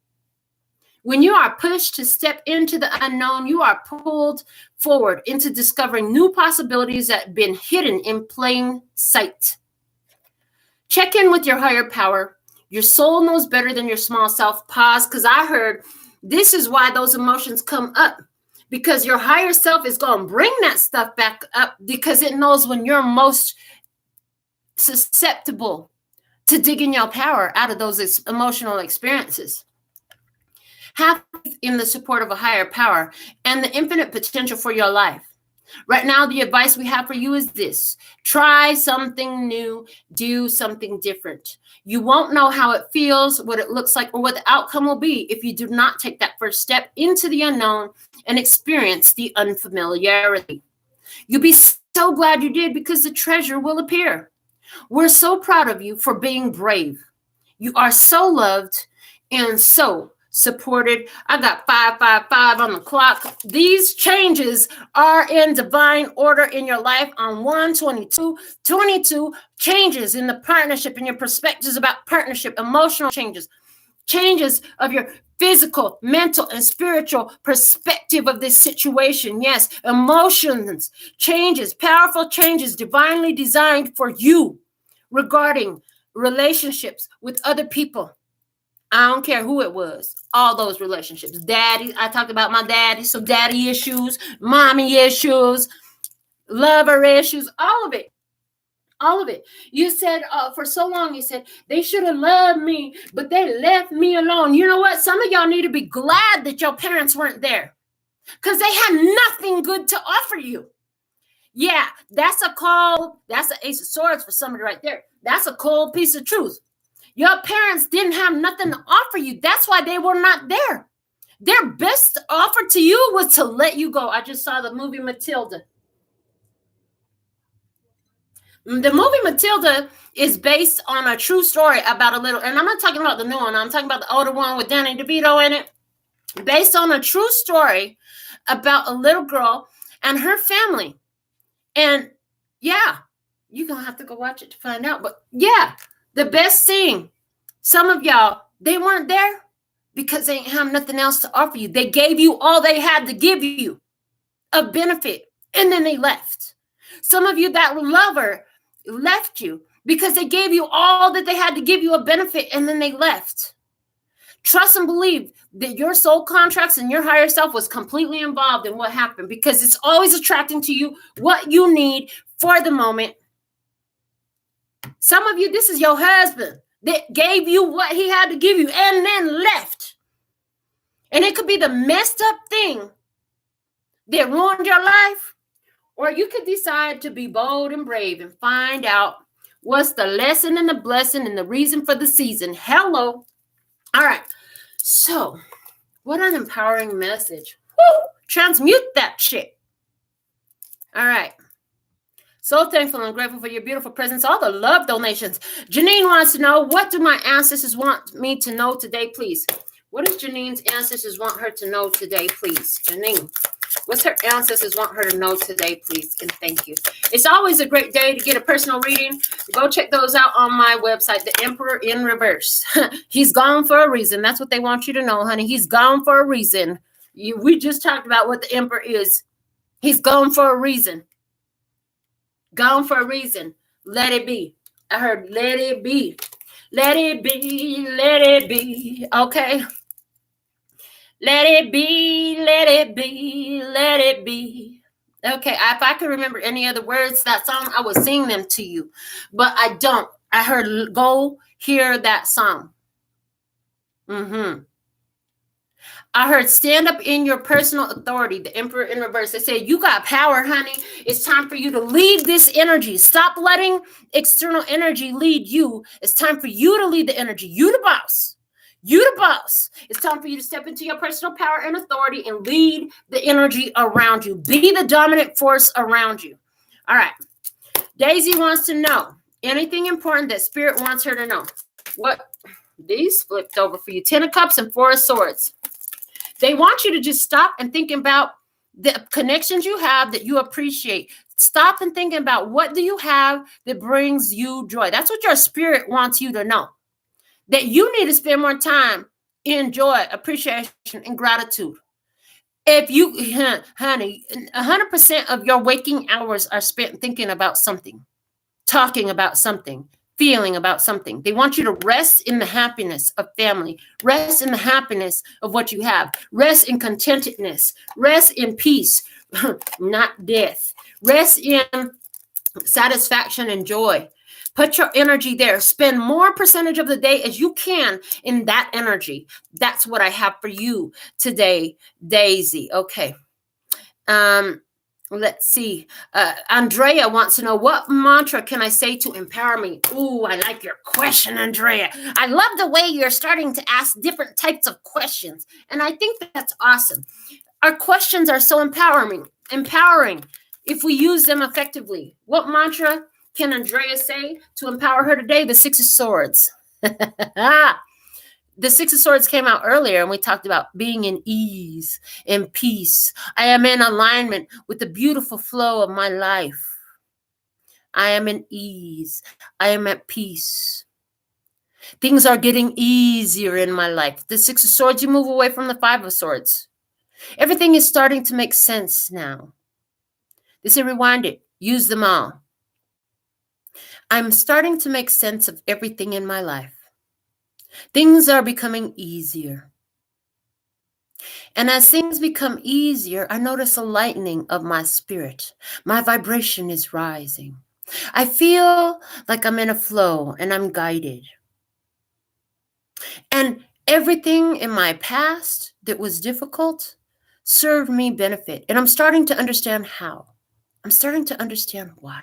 When you are pushed to step into the unknown, you are pulled forward into discovering new possibilities that have been hidden in plain sight. Check in with your higher power. Your soul knows better than your small self. Pause, because I heard this is why those emotions come up. Because your higher self is going to bring that stuff back up because it knows when you're most susceptible to digging your power out of those emotional experiences. Have faith in the support of a higher power and the infinite potential for your life. Right now, the advice we have for you is this. Try something new. Do something different. You won't know how it feels, what it looks like, or what the outcome will be if you do not take that first step into the unknown and experience the unfamiliarity. You'll be so glad you did because the treasure will appear. We're so proud of you for being brave. You are so loved and so supported. I got 555 on the clock. These changes are in divine order in your life on 1/22/22. Changes in the partnership and your perspectives about partnership, emotional changes, changes of your physical, mental, and spiritual perspective of this situation. Yes, emotions, changes, powerful changes divinely designed for you regarding relationships with other people. I don't care who it was. All those relationships. Daddy, I talked about my daddy. So daddy issues, mommy issues, lover issues, all of it. All of it. You said for so long, you said, they should have loved me, but they left me alone. You know what? Some of y'all need to be glad that your parents weren't there because they had nothing good to offer you. Yeah, that's an Ace of Swords for somebody right there. That's a cold piece of truth. Your parents didn't have nothing to offer you. That's why they were not there. Their best offer to you was to let you go. I just saw the movie Matilda. The movie Matilda is based on a true story about a little, and I'm not talking about the new one. I'm talking about the older one with Danny DeVito in it. Based on a true story about a little girl and her family. And yeah, you're going to have to go watch it to find out. But yeah, the best thing, some of y'all, they weren't there because they didn't have nothing else to offer you. They gave you all they had to give you of benefit, and then they left. Some of you, that lover left you because they gave you all that they had to give you a benefit, and then they left. Trust and believe that your soul contracts and your higher self was completely involved in what happened because it's always attracting to you what you need for the moment. Some of you, this is your husband that gave you what he had to give you and then left. And it could be the messed up thing that ruined your life. Or you could decide to be bold and brave and find out what's the lesson and the blessing and the reason for the season. Hello. All right. So, what an empowering message. Woo! Transmute that shit. All right. So thankful and grateful for your beautiful presence. All the love donations. Janine wants to know, what do my ancestors want me to know today, please? What does Janine's ancestors want her to know today, please? Janine. What's her ancestors want her to know today, please? And thank you. It's always a great day to get a personal reading. Go check those out on my website, The Emperor in Reverse. He's gone for a reason. That's what they want you to know, honey. He's gone for a reason. We just talked about what the Emperor is. He's gone for a reason. Gone for a reason. Let it be. I heard, let it be. Let it be. Let it be. Okay. Let it be, let it be, let it be. Okay, if I could remember any other words that song, I would sing them to you. But I don't. I heard, go hear that song. I heard, stand up in your personal authority, the Emperor in Reverse. They said, you got power, honey. It's time for you to lead this energy. Stop letting external energy lead you. It's time for you to lead the energy. You the boss. You the boss. It's time for you to step into your personal power and authority and lead the energy around you. Be the dominant force around you. All right. Daisy wants to know anything important that Spirit wants her to know. What? These flipped over for you. 10 of Cups and 4 of Swords. They want you to just stop and think about the connections you have that you appreciate. Stop and think about what do you have that brings you joy. That's what your spirit wants you to know. That you need to spend more time in joy, appreciation, and gratitude. If you, honey, 100% of your waking hours are spent thinking about something, talking about something, feeling about something. They want you to rest in the happiness of family, rest in the happiness of what you have, rest in contentedness, rest in peace, not death, rest in satisfaction and joy. Put your energy there. Spend more percentage of the day as you can in that energy. That's what I have for you today, Daisy. Okay. Let's see. Andrea wants to know, what mantra can I say to empower me? Ooh, I like your question, Andrea. I love the way you're starting to ask different types of questions. And I think that's awesome. Our questions are so empowering if we use them effectively. What mantra can Andrea say to empower her today? The 6 of Swords. The 6 of Swords came out earlier, and we talked about being in ease and peace. I am in alignment with the beautiful flow of my life. I am in ease. I am at peace. Things are getting easier in my life. The 6 of Swords, you move away from the 5 of Swords. Everything is starting to make sense now. They say rewind it. Use them all. I'm starting to make sense of everything in my life. Things are becoming easier. And as things become easier, I notice a lightening of my spirit. My vibration is rising. I feel like I'm in a flow and I'm guided. And everything in my past that was difficult served me benefit. And I'm starting to understand how. I'm starting to understand why.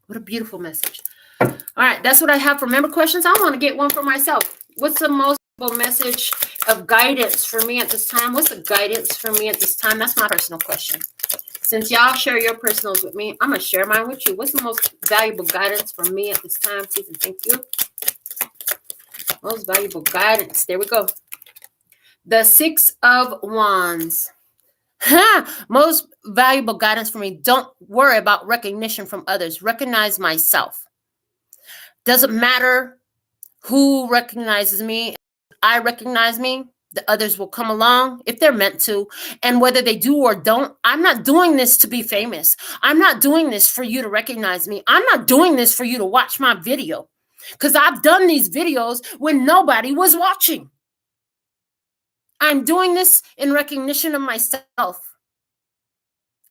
What a beautiful message. All right, that's what I have for member questions. I want to get one for myself. What's the most message of guidance for me at this time? What's the guidance for me at this time? That's my personal question. Since y'all share your personals with me, I'm going to share mine with you. What's the most valuable guidance for me at this time? Please and thank you. Most valuable guidance. There we go. The 6 of Wands. Most valuable guidance for me. Don't worry about recognition from others. Recognize myself. Doesn't matter who recognizes me. I recognize me. The others will come along if they're meant to. And whether they do or don't, I'm not doing this to be famous. I'm not doing this for you to recognize me. I'm not doing this for you to watch my video. Because I've done these videos when nobody was watching. I'm doing this in recognition of myself.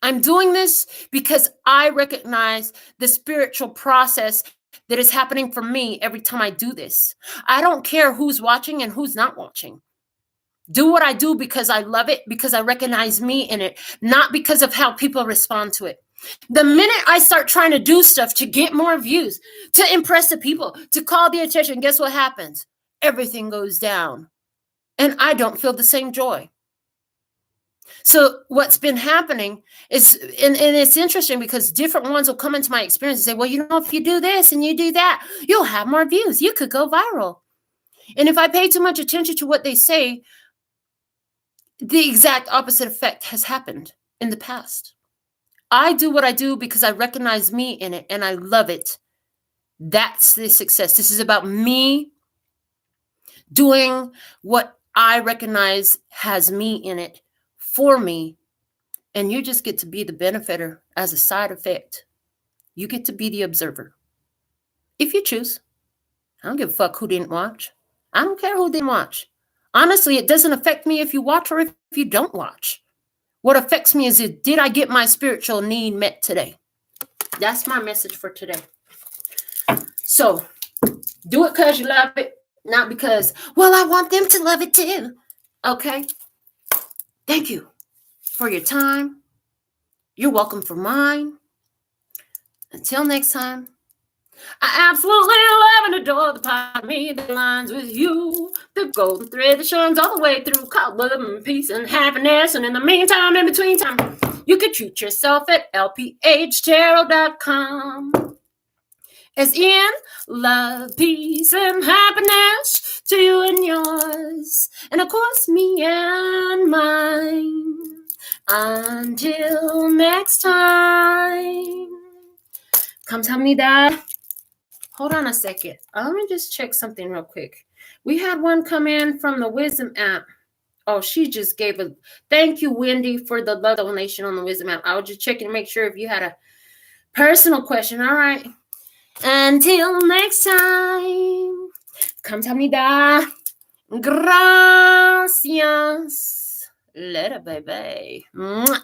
I'm doing this because I recognize the spiritual process that is happening for me every time I do this. I don't care who's watching and who's not watching. Do what I do because I love it, because I recognize me in it, not because of how people respond to it. The minute I start trying to do stuff to get more views, to impress the people, to call the attention, guess what happens? Everything goes down. And I don't feel the same joy. So what's been happening is, and it's interesting because different ones will come into my experience and say, well, you know, if you do this and you do that, you'll have more views. You could go viral. And if I pay too much attention to what they say, the exact opposite effect has happened in the past. I do what I do because I recognize me in it and I love it. That's the success. This is about me doing what I recognize has me in it for me. And you just get to be the benefiter as a side effect. You get to be the observer. If you choose. I don't give a fuck who didn't watch. I don't care who didn't watch. Honestly, it doesn't affect me if you watch or if you don't watch. What affects me is, did I get my spiritual need met today? That's my message for today. So, do it because you love it, not because, well, I want them to love it too. Okay? Thank you for your time. You're welcome for mine. Until next time, I absolutely love and adore the part of me that aligns with you. The golden thread that shines all the way through, called love and peace and happiness. And in the meantime, in between time, you can treat yourself at LPHtarot.com. As in love, peace, and happiness to you and yours. And of course, me and mine. Until next time. Kamsahamnida. Hold on a second. Let me just check something real quick. We had one come in from the Wisdom app. Oh, she just gave a thank you, Wendy, for the love donation on the Wisdom app. I was just checking to make sure if you had a personal question. All right. Until next time. Kamsahamnida. Gracias. Later, baby. Mwah.